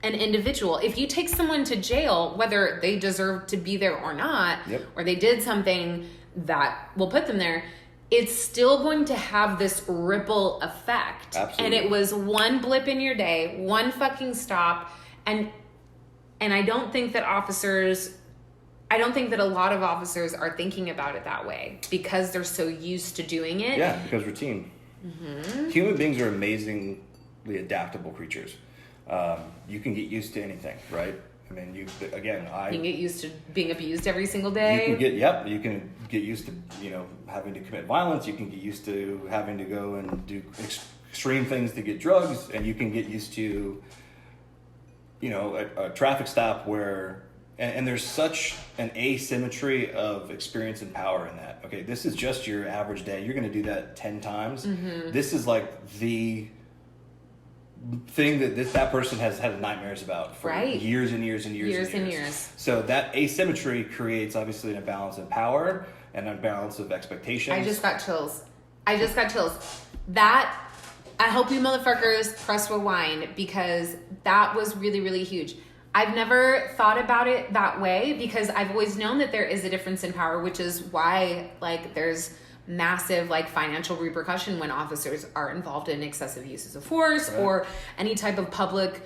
an individual. If you take someone to jail, whether they deserve to be there or not, or they did something that will put them there, it's still going to have this ripple effect. Absolutely. And it was one blip in your day, one fucking stop. And I don't think that a lot of officers are thinking about it that way, because they're so used to doing it. Yeah, because routine. Human beings are amazingly adaptable creatures. You can get used to anything, right? I mean, you can get used to being abused every single day. You can get used to, having to commit violence. You can get used to having to go and do extreme things to get drugs, and you can get used to, a traffic stop where, and there's such an asymmetry of experience and power in that. Okay, this is just your average day. You're going to do that 10 times. This is like the thing that person has had nightmares about for years and years and years. So that asymmetry creates obviously an imbalance in power and an imbalance of expectations. I just got chills. That I hope you motherfuckers press rewind, because that was really, really huge. I've never thought about it that way, because I've always known that there is a difference in power, which is why like there's massive like financial repercussion when officers are involved in excessive uses of force, right, or any type of public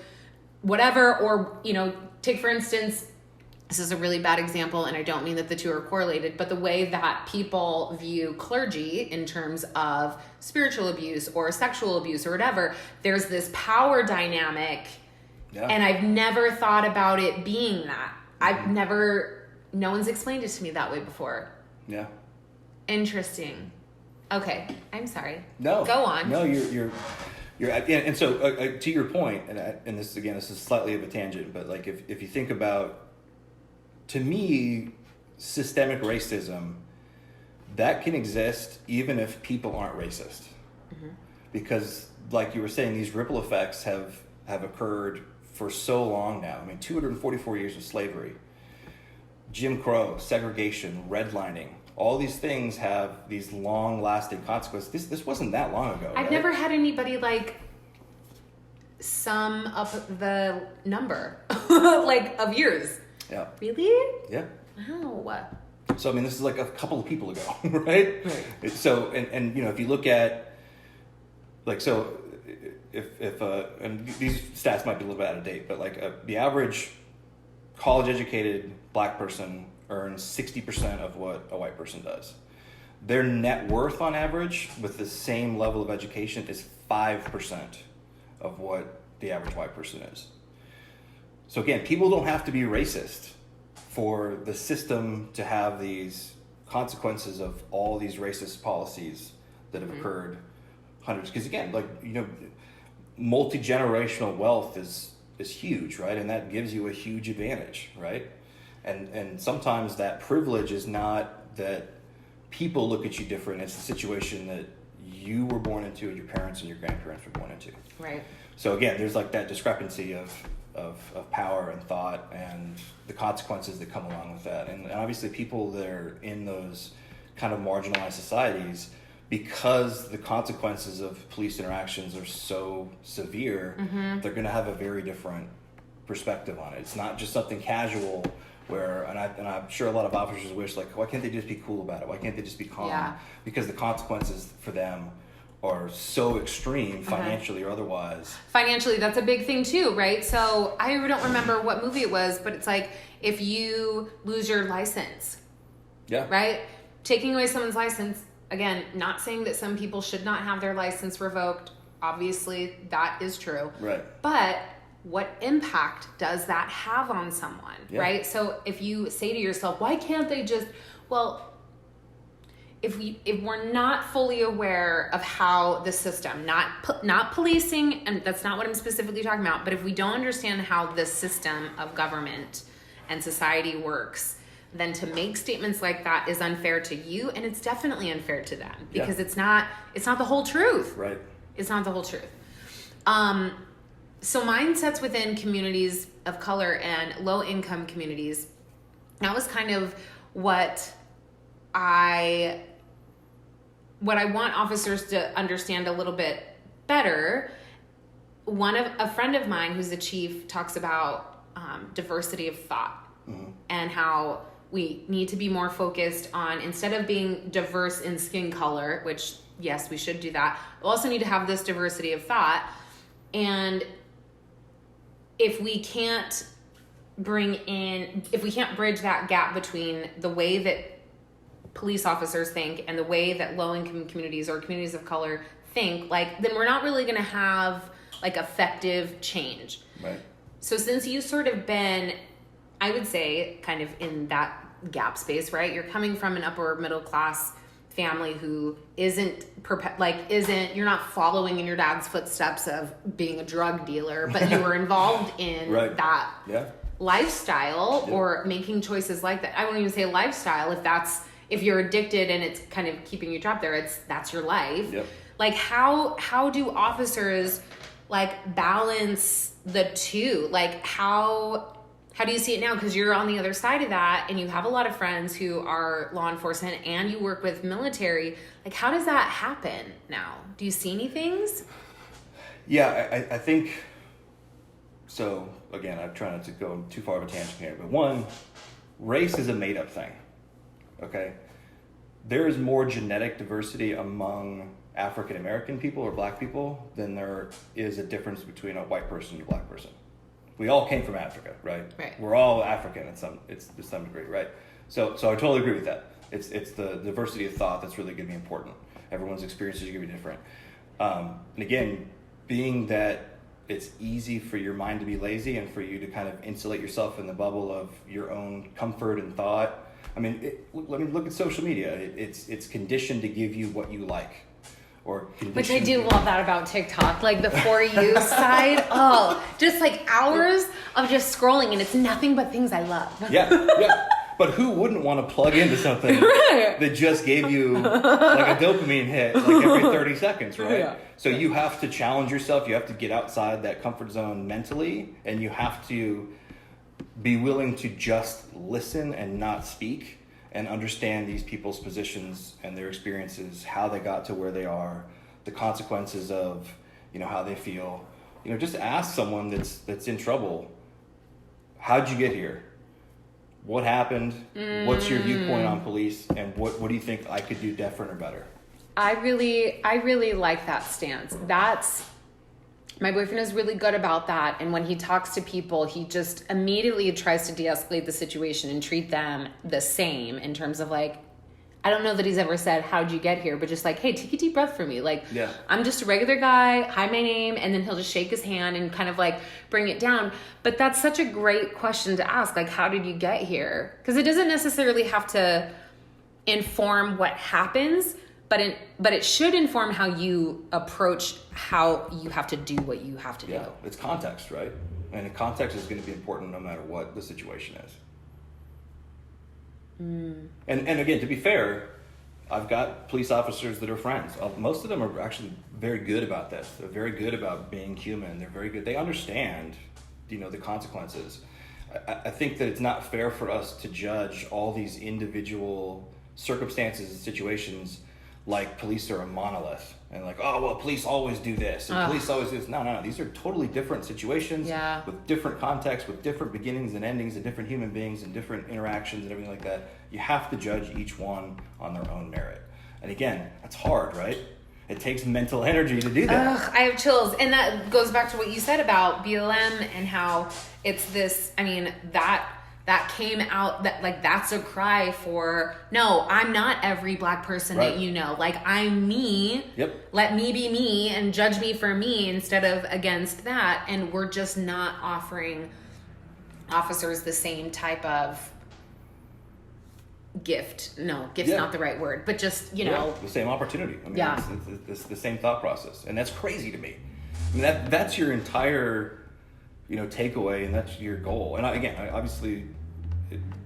whatever. Or, you know, take for instance, this is a really bad example, and I don't mean that the two are correlated, but the way that people view clergy in terms of spiritual abuse or sexual abuse or whatever, there's this power dynamic. Yeah. And I've never thought about it being that. No one's explained it to me that way before. Yeah. Interesting. Okay, I'm sorry. No. Go on. No, you're and so to your point, and this is slightly of a tangent, but like if you think about, to me, systemic racism, that can exist even if people aren't racist. Mm-hmm. Because like you were saying, these ripple effects have occurred for so long now. I mean, 244 years of slavery, Jim Crow, segregation, redlining, all these things have these long-lasting consequences. This wasn't that long ago. I've never had anybody like sum up the number like of years. Yeah. Really? Yeah. Wow. So, I mean, this is like a couple of people ago, right? Right. So, and you know, if you look at, like, so if and these stats might be a little bit out of date, but like the average college-educated black person earns 60% of what a white person does. Their net worth on average with the same level of education is 5% of what the average white person is. So again, people don't have to be racist for the system to have these consequences of all these racist policies that have occurred hundreds. Because again, like, you know, multi-generational wealth is huge, right? And that gives you a huge advantage, right? And sometimes that privilege is not that people look at you different. It's the situation that you were born into and your parents and your grandparents were born into. Right. So again, there's like that discrepancy of power and thought and the consequences that come along with that. And obviously people that are in those kind of marginalized societies, because the consequences of police interactions are so severe, they're going to have a very different perspective on it. It's not just something casual where, and I'm sure a lot of officers wish, like, why can't they just be cool about it? Why can't they just be calm? Yeah. Because the consequences for them are so extreme, financially or otherwise. Financially, that's a big thing too, right? So I don't remember what movie it was, but it's like if you lose your license, yeah, right? Taking away someone's license, again, not saying that some people should not have their license revoked. Obviously, that is true. Right. But what impact does that have on someone, right? So if you say to yourself, why can't they just, well, if we're not fully aware of how the system, not policing, and that's not what I'm specifically talking about, but if we don't understand how the system of government and society works, then to make statements like that is unfair to you, and it's definitely unfair to them, because it's not the whole truth. Right. It's not the whole truth. So mindsets within communities of color and low income communities, that was kind of what I want officers to understand a little bit better. A friend of mine who's a chief talks about diversity of thought, and how we need to be more focused on, instead of being diverse in skin color, which yes, we should do that, we also need to have this diversity of thought. And if we can't bridge that gap between the way that police officers think and the way that low-income communities or communities of color think, like, then we're not really going to have like effective change. Right. So since you've sort of been, I would say, kind of in that gap space, right? You're coming from an upper middle class family who you're not following in your dad's footsteps of being a drug dealer, but you were involved in that lifestyle or making choices like that. I won't even say lifestyle if you're addicted and it's kind of keeping you trapped there, that's your life. Yep. Like how do officers like balance the two? Like how do you see it now? Because you're on the other side of that and you have a lot of friends who are law enforcement and you work with military. Like, how does that happen now? Do you see any things? Yeah, I think, so again, I'm trying not to go too far of a tangent here, but one, race is a made up thing, okay? There is more genetic diversity among African American people or black people than there is a difference between a white person and a black person. We all came from Africa, right? Right. We're all African to some degree, right? So I totally agree with that. It's the diversity of thought that's really going to be important. Everyone's experiences are going to be different. And again, being that it's easy for your mind to be lazy and for you to kind of insulate yourself in the bubble of your own comfort and thought. I mean, look at social media. It's conditioned to give you what you like. Which I do love that about TikTok, like the For You side. Oh, just like hours of just scrolling, and it's nothing but things I love. Yeah. But who wouldn't want to plug into something that just gave you like a dopamine hit like every 30 seconds, right? Yeah. So you have to challenge yourself. You have to get outside that comfort zone mentally, and you have to be willing to just listen and not speak and understand these people's positions and their experiences, how they got to where they are, the consequences of, how they feel. Just ask someone that's in trouble, how'd you get here? What happened? What's your viewpoint on police? And what do you think I could do different or better? I really like that stance. My boyfriend is really good about that. And when he talks to people, he just immediately tries to de-escalate the situation and treat them the same in terms of like, I don't know that he's ever said, how'd you get here? But just like, hey, take a deep breath for me. Like, yeah. I'm just a regular guy. Hi, my name. And then he'll just shake his hand and kind of like bring it down. But that's such a great question to ask. Like, how did you get here? Because it doesn't necessarily have to inform what happens, but it should inform how you approach how you have to do what you have to do. It's context, right? And the context is going to be important no matter what the situation is. And again, to be fair, I've got police officers that are friends. Most of them are actually very good about this. They're very good about being human. They're very good. They understand, the consequences. I think that it's not fair for us to judge all these individual circumstances and situations like police are a monolith and like, oh, well, police always do this and police always do this. No. These are totally different situations with different contexts, with different beginnings and endings and different human beings and different interactions and everything like that. You have to judge each one on their own merit. And again, that's hard, right? It takes mental energy to do that. I have chills. And that goes back to what you said about BLM and how it's this, that came out that like that's a cry for no, I'm not every black person that you know. Like I'm me. Yep. Let me be me and judge me for me instead of against that. And we're just not offering officers the same type of gift. No, gift's not the right word, but just, the same opportunity. It's the same thought process. And that's crazy to me. That's your entire takeaway, and that's your goal. And obviously,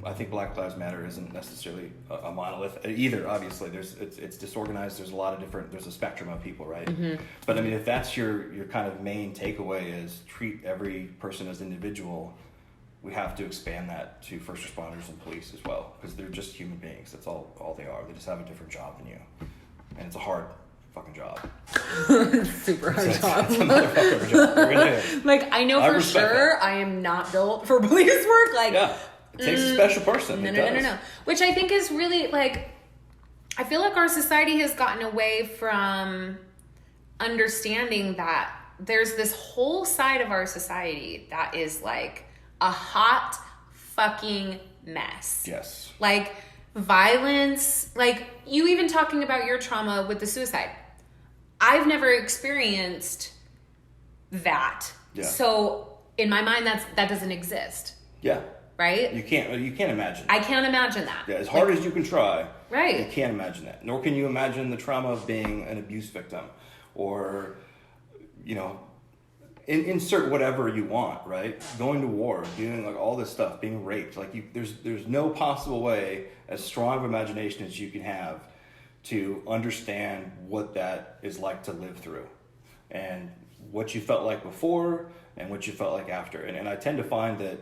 I think Black Lives Matter isn't necessarily a monolith either. Obviously, it's disorganized. There's a lot of different. There's a spectrum of people, right? Mm-hmm. But if that's your kind of main takeaway is treat every person as individual, we have to expand that to first responders and police as well, because they're just human beings. That's all they are. They just have a different job than you, and it's a hard fucking job. Super hard job. It's a motherfucker job. Like I know for sure that. I am not built for police work. Like it takes a special person. No. Which I think is really like, I feel like our society has gotten away from understanding that there's this whole side of our society that is like a hot fucking mess. Yes. Like violence, like you even talking about your trauma with the suicide. I've never experienced that. Yeah. So in my mind, that doesn't exist. Yeah. Right? You can't imagine that. I can't imagine that. Yeah, as hard as you can try. Right. You can't imagine that. Nor can you imagine the trauma of being an abuse victim or, insert whatever you want, right? Going to war, doing like all this stuff, being raped. Like there's no possible way, as strong of imagination as you can have, to understand what that is like to live through and what you felt like before and what you felt like after. And I tend to find that,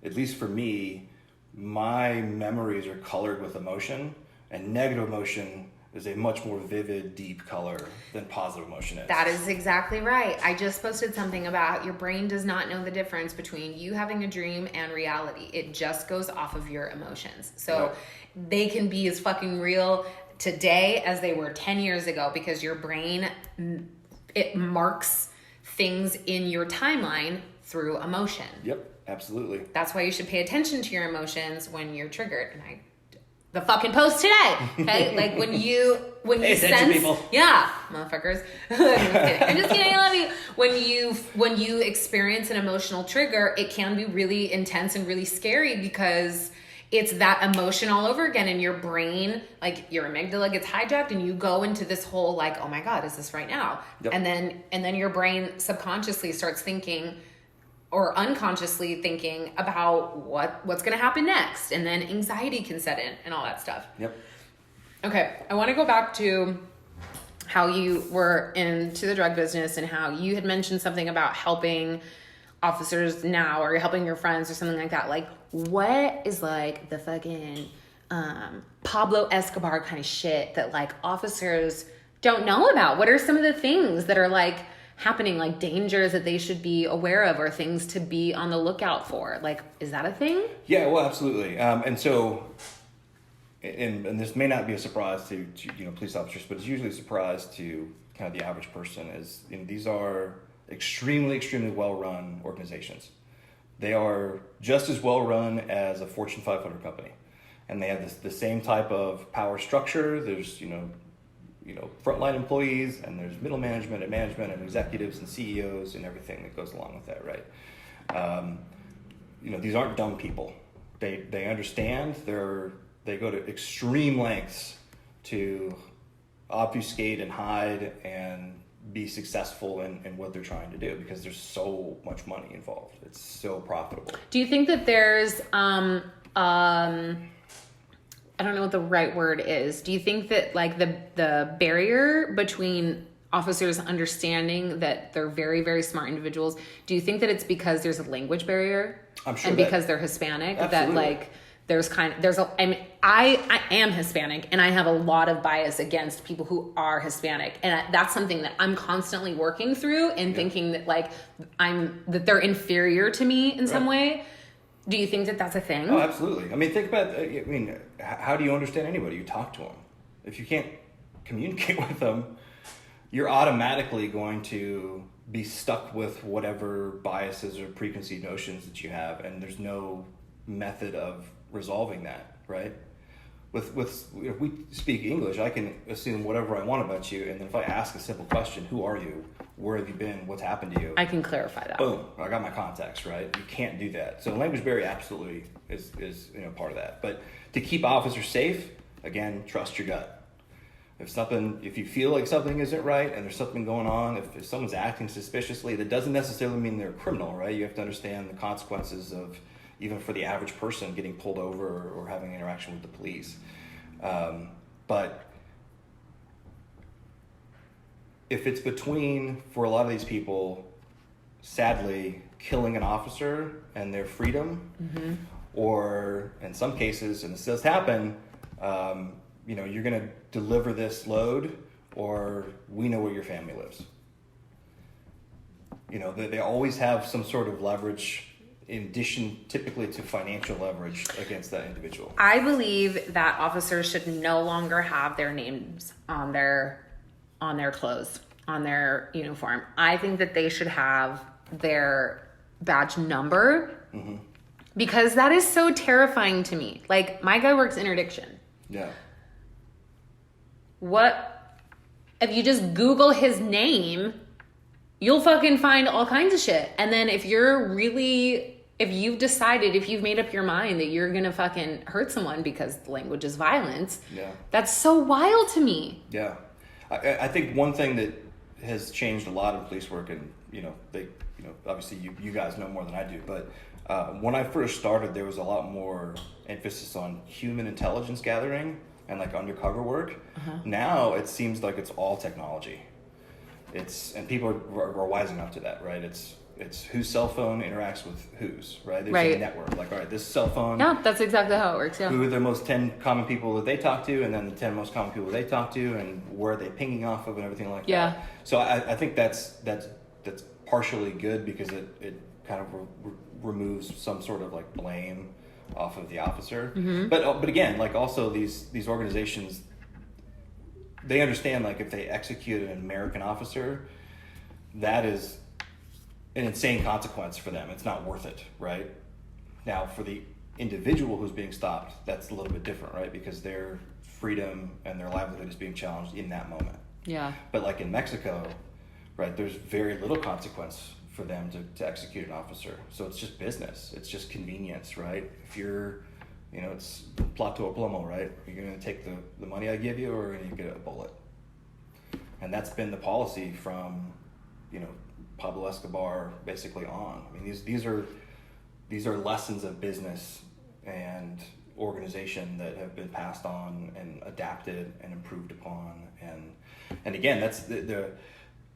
at least for me, my memories are colored with emotion, and negative emotion is a much more vivid, deep color than positive emotion is. That is exactly right. I just posted something about your brain does not know the difference between you having a dream and reality. It just goes off of your emotions. So they can be as fucking real today as they were 10 years ago, because your brain, it marks things in your timeline through emotion. Yep, absolutely. That's why you should pay attention to your emotions when you're triggered. And the fucking post today, okay? Like when you sense, people. yeah, motherfuckers. I'm just kidding. I love you. When you experience an emotional trigger, it can be really intense and really scary, because it's that emotion all over again, and your brain, like your amygdala gets hijacked, and you go into this whole like, oh my God, is this right now? Yep. And then your brain subconsciously starts thinking, or unconsciously thinking about what's going to happen next. And then anxiety can set in and all that stuff. Yep. Okay. I want to go back to how you were into the drug business, and how you had mentioned something about helping officers now, or you're helping your friends or something like that. Like, what is like the fucking Pablo Escobar kind of shit that like officers don't know about? What are some of the things that are like happening, like dangers that they should be aware of, or things to be on the lookout for? Like, is that a thing? Yeah, well, absolutely. And so, and this may not be a surprise to police officers, but it's usually a surprise to kind of the average person. Is these are extremely, extremely well-run organizations. They are just as well-run as a Fortune 500 company, and they have the same type of power structure. There's frontline employees, and there's middle management and executives and CEOs and everything that goes along with that, right? These aren't dumb people. They understand. They go to extreme lengths to obfuscate and hide and be successful in what they're trying to do, because there's so much money involved. It's so profitable. Do you think that there's I don't know what the right word is. Do you think that like the barrier between officers understanding that they're very, very smart individuals, do you think that it's because there's a language barrier? I'm sure. And because they're Hispanic, absolutely. That like I am Hispanic, and I have a lot of bias against people who are Hispanic. And that's something that I'm constantly working through, and thinking that like that they're inferior to me in some way. Do you think that that's a thing? Oh, absolutely. I mean, think about, how do you understand anybody? You talk to them. If you can't communicate with them, you're automatically going to be stuck with whatever biases or preconceived notions that you have, and there's no method of resolving that, right? If we speak English, I can assume whatever I want about you, and then if I ask a simple question, who are you? Where have you been? What's happened to you? I can clarify that. Boom, I got my contacts, right? You can't do that. So language barrier absolutely is part of that. But to keep officers safe, again, trust your gut. If you feel like something isn't right and there's something going on, if someone's acting suspiciously, that doesn't necessarily mean they're a criminal, right? You have to understand the consequences of, even for the average person, getting pulled over or having an interaction with the police. But if it's between, for a lot of these people, sadly, killing an officer and their freedom, or in some cases, and this does happen, you're going to deliver this load, or we know where your family lives. They always have some sort of leverage, in addition typically to financial leverage, against that individual. I believe that officers should no longer have their names on their clothes, on their uniform. I think that they should have their badge number, because that is so terrifying to me. Like, my guy works interdiction. Yeah. What if you just Google his name, you'll fucking find all kinds of shit. And then if you've made up your mind that you're gonna fucking hurt someone because language is violence, that's so wild to me. Yeah. I think one thing that has changed a lot in police work, and obviously you guys know more than I do, but when I first started, there was a lot more emphasis on human intelligence gathering and like undercover work. Now it seems like it's all technology. And people are wising up to that, right? It's It's whose cell phone interacts with whose, right? There's Right. a network. Like, all right, this cell phone. No, that's exactly how it works. Yeah. Who are the most 10 common people that they talk to, and then the 10 most common people they talk to, and where are they pinging off of, and everything like Yeah. that. So I think that's partially good because it kind of removes some sort of like blame off of the officer. Mm-hmm. But again, like also these organizations, they understand like if they execute an American officer, that is an insane consequence for them. It's not worth it, right? Now, for the individual who's being stopped, that's a little bit different, right? Because their freedom and their livelihood is being challenged in that moment. Yeah. But like in Mexico, right, there's very little consequence for them to execute an officer. So it's just business. It's just convenience, right? If you're, it's plato o plomo, right? You're going to take the money I give you, or you get a bullet. And that's been the policy from, Pablo Escobar basically on. I mean, these are lessons of business and organization that have been passed on and adapted and improved upon. And again, that's the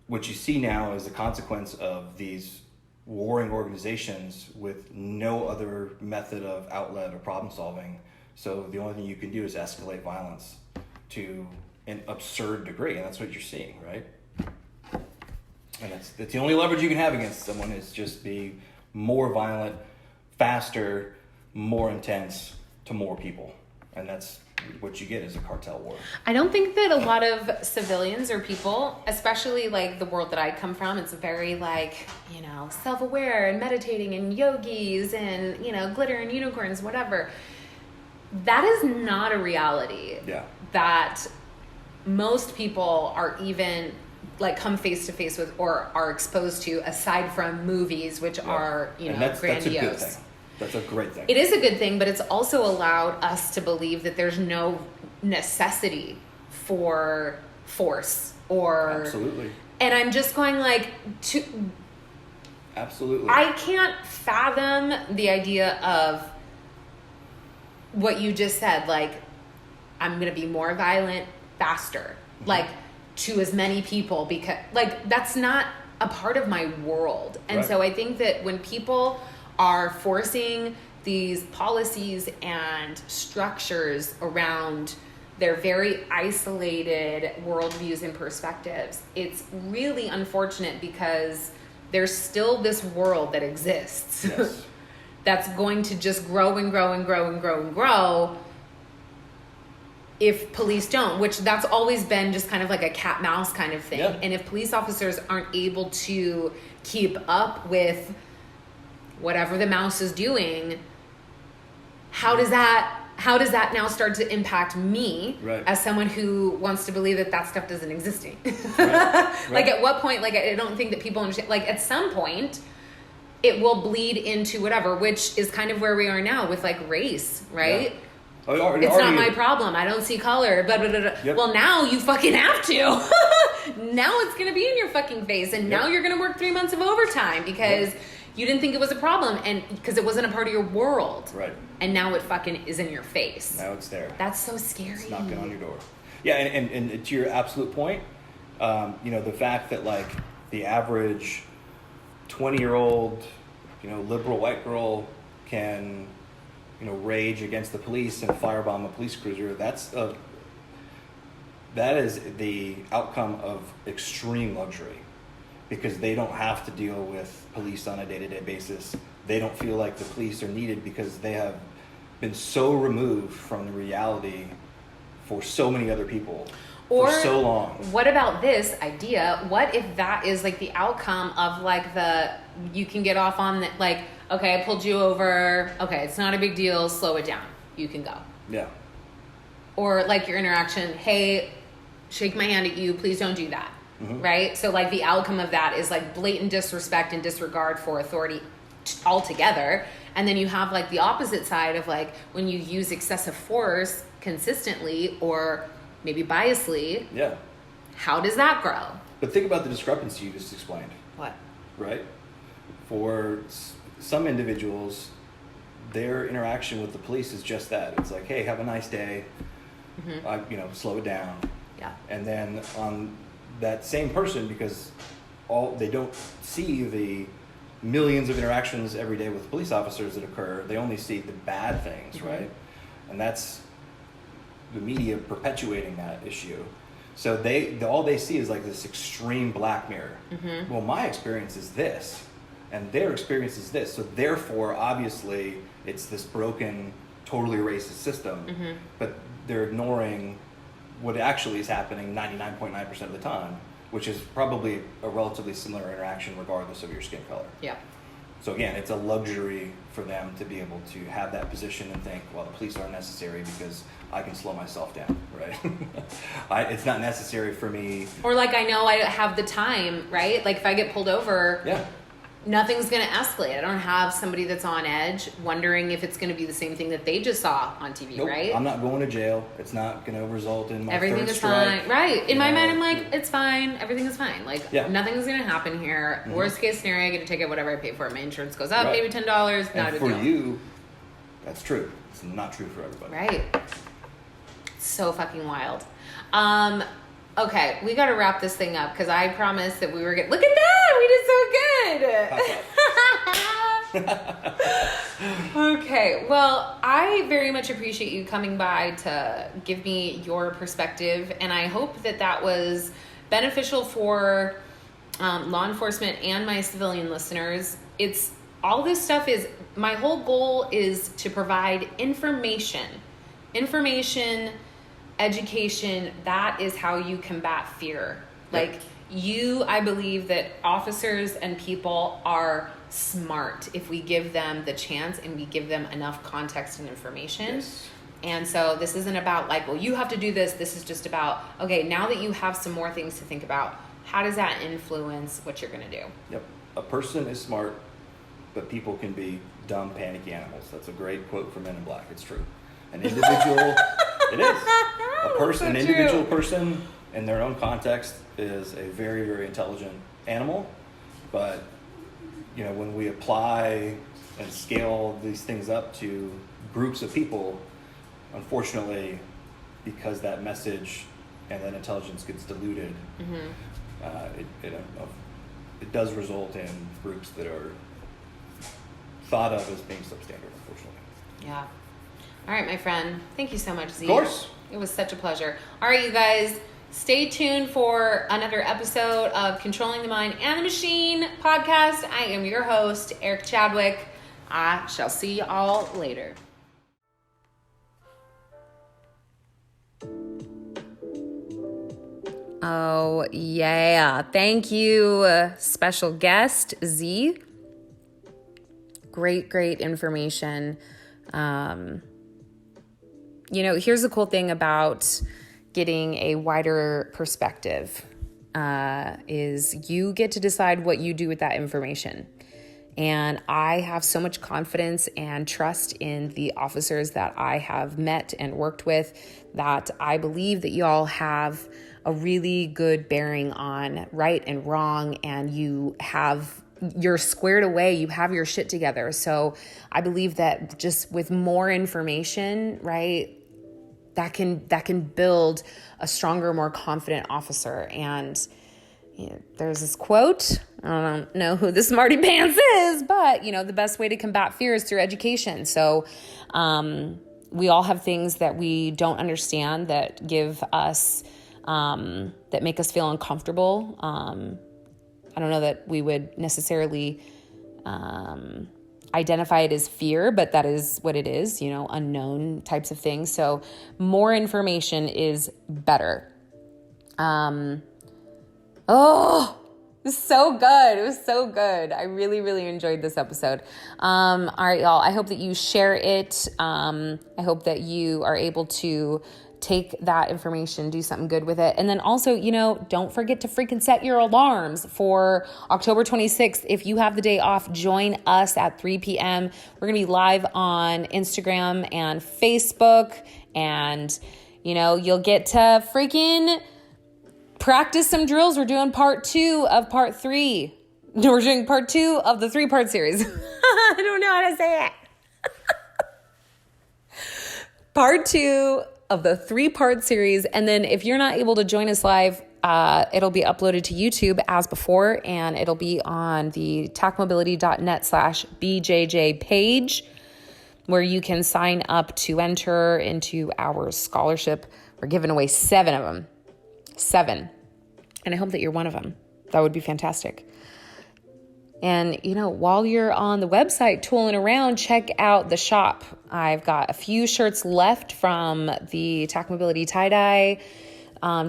what you see now is the consequence of these warring organizations with no other method of outlet or problem solving. So the only thing you can do is escalate violence to an absurd degree, and that's what you're seeing, right? And that's the only leverage you can have against someone is just be more violent, faster, more intense to more people. And that's what you get is a cartel war. I don't think that a lot of civilians or people, especially like the world that I come from, it's very like, self-aware and meditating and yogis and, glitter and unicorns, whatever. That is not a reality. Yeah. That most people are even like come face to face with or are exposed to, aside from movies, which are, that's, grandiose. That's a good thing. That's a great thing. It is a good thing, but it's also allowed us to believe that there's no necessity for force or... Absolutely. And I'm just going Absolutely. I can't fathom the idea of what you just said, like, I'm going to be more violent, faster, like, to as many people, because, like, that's not a part of my world. And Right. so I think that when people are forcing these policies and structures around their very isolated worldviews and perspectives, it's really unfortunate because there's still this world that exists. Yes. That's going to just grow and grow and grow and grow and grow if police don't, which that's always been just kind of like a cat mouse kind of thing. Yeah. And if police officers aren't able to keep up with whatever the mouse is doing, how does that now start to impact me Right. as someone who wants to believe that stuff doesn't exist? Right. Like at what point, like I don't think that people understand, like at some point it will bleed into whatever, which is kind of where we are now with like race, right? Yeah. It's not my problem. I don't see color. Blah, blah, blah, blah. Yep. Well, now you fucking have to. Now it's going to be in your fucking face. And now you're going to work 3 months of overtime because you didn't think it was a problem and because it wasn't a part of your world. Right. And now it fucking is in your face. Now it's there. That's so scary. It's knocking on your door. Yeah, and to your absolute point, the fact that like the average 20-year-old, liberal white girl can, rage against the police and firebomb a police cruiser, that is the outcome of extreme luxury because they don't have to deal with police on a day-to-day basis. They don't feel like the police are needed because they have been so removed from the reality for so many other people for so long. What about this idea? What if that is like the outcome of like you can get off on the, like, okay, I pulled you over. Okay, it's not a big deal. Slow it down. You can go. Yeah. Or like your interaction, hey, shake my hand at you. Please don't do that. Mm-hmm. Right? So like the outcome of that is like blatant disrespect and disregard for authority altogether. And then you have like the opposite side of like when you use excessive force consistently or maybe biasly. Yeah. How does that grow? But think about the discrepancy you just explained. What? Right? For some individuals, their interaction with the police is just that. It's like, hey, have a nice day. Mm-hmm. Slow it down. Yeah. And then on that same person, because they don't see the millions of interactions every day with police officers that occur, they only see the bad things, right? And that's the media perpetuating that issue. So all they see is like this extreme black mirror. Well, my experience is this, and their experience is this. So therefore, obviously, it's this broken, totally racist system. But they're ignoring what actually is happening 99.9% of the time, which is probably a relatively similar interaction regardless of your skin color. Yeah. So again, it's a luxury for them to be able to have that position and think, well, the police aren't necessary because I can slow myself down, right? It's not necessary for me. Or like, I know I have the time, right? Like if I get pulled over, nothing's going to escalate. I don't have somebody that's on edge wondering if it's going to be the same thing that they just saw on TV, Nope, right? I'm not going to jail. It's not going to result in my everything third is strike. fine, right? In my mind, I'm like, it's fine. Everything is fine. Like nothing's going to happen here. Worst case scenario, I get to take it whatever I pay for it. My insurance goes up, maybe $10. Not a big deal. For you, that's true. It's not true for everybody. Right. So fucking wild. Okay, we got to wrap this thing up because I promised that we were good. Look at that! We did so good! Okay, well, I very much appreciate you coming by to give me your perspective, and I hope that that was beneficial for law enforcement and my civilian listeners. It's all this stuff is, my whole goal is to provide information, education. That is how you combat fear. Like I believe that officers and people are smart if we give them the chance and we give them enough context and information. And so this isn't about like, well, you have to do this. This is just about, okay, now that you have some more things to think about, how does that influence what you're going to do? Yep. A person is smart, but people can be dumb, panicky animals. That's a great quote from Men in Black. It's true. An individual, it is. An individual person in their own context is a very, very intelligent animal. But, when we apply and scale these things up to groups of people, unfortunately, because that message and that intelligence gets diluted, it does result in groups that are thought of as being substandard, unfortunately. Yeah. All right, my friend. Thank you so much, Z. Of course. It was such a pleasure. All right, you guys, stay tuned for another episode of Controlling the Mind and the Machine podcast. I am your host, Eric Chadwick. I shall see y'all later. Oh, yeah. Thank you, special guest, Z. Great information. Here's the cool thing about getting a wider perspective, is you get to decide what you do with that information. And I have so much confidence and trust in the officers that I have met and worked with that I believe that y'all have a really good bearing on right and wrong, and you're squared away, you have your shit together. So I believe that just with more information, right, that can build a stronger, more confident officer. And there's this quote, I don't know who the smarty pants is, but the best way to combat fear is through education. So we all have things that we don't understand that give us that make us feel uncomfortable. I don't know that we would necessarily identify it as fear, but that is what it is, unknown types of things. So more information is better. It was so good. It was so good. I really, really enjoyed this episode. All right, y'all. I hope that you share it. I hope that you are able to take that information, do something good with it. And then also, don't forget to freaking set your alarms for October 26th. If you have the day off, join us at 3 p.m. We're going to be live on Instagram and Facebook, and, you'll get to freaking practice some drills. We're doing part 2 of part 3. We're doing part 2 of the 3-part series. I don't know how to say it. Part 2 of the 3-part series. And then if you're not able to join us live, it'll be uploaded to YouTube as before, and it'll be on the TacMobility.net/BJJ page, where you can sign up to enter into our scholarship. We're giving away 7 of them. 7. And I hope that you're one of them. That would be fantastic. And, while you're on the website tooling around, check out the shop. I've got a few shirts left from the TacMobility tie-dye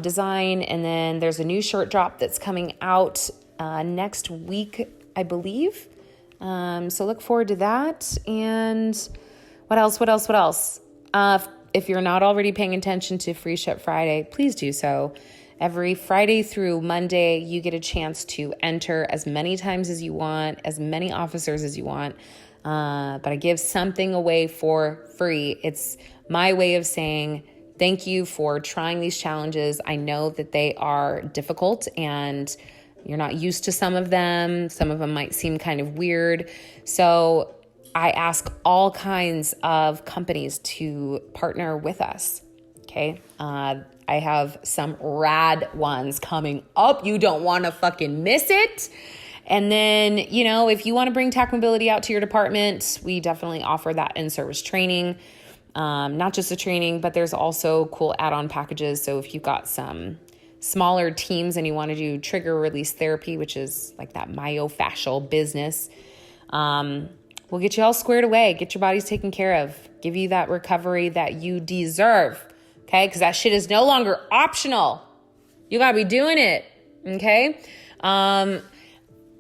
design. And then there's a new shirt drop that's coming out next week, I believe. So look forward to that. And what else? If you're not already paying attention to Free Ship Friday, please do so. Every Friday through Monday, you get a chance to enter as many times as you want, as many officers as you want. But I give something away for free. It's my way of saying thank you for trying these challenges. I know that they are difficult and you're not used to some of them. Some of them might seem kind of weird. So I ask all kinds of companies to partner with us. Okay. I have some rad ones coming up. You don't want to fucking miss it. And then, if you want to bring TacMobility out to your department, we definitely offer that in-service training. Not just the training, but there's also cool add-on packages. So if you've got some smaller teams and you want to do trigger release therapy, which is like that myofascial business, we'll get you all squared away, get your bodies taken care of, give you that recovery that you deserve. Okay, because that shit is no longer optional. You got to be doing it. Okay.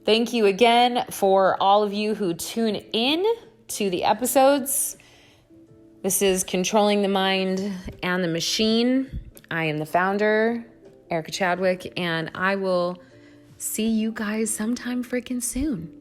Thank you again for all of you who tune in to the episodes. This is Controlling the Mind and the Machine. I am the founder, Erica Chadwick, and I will see you guys sometime freaking soon.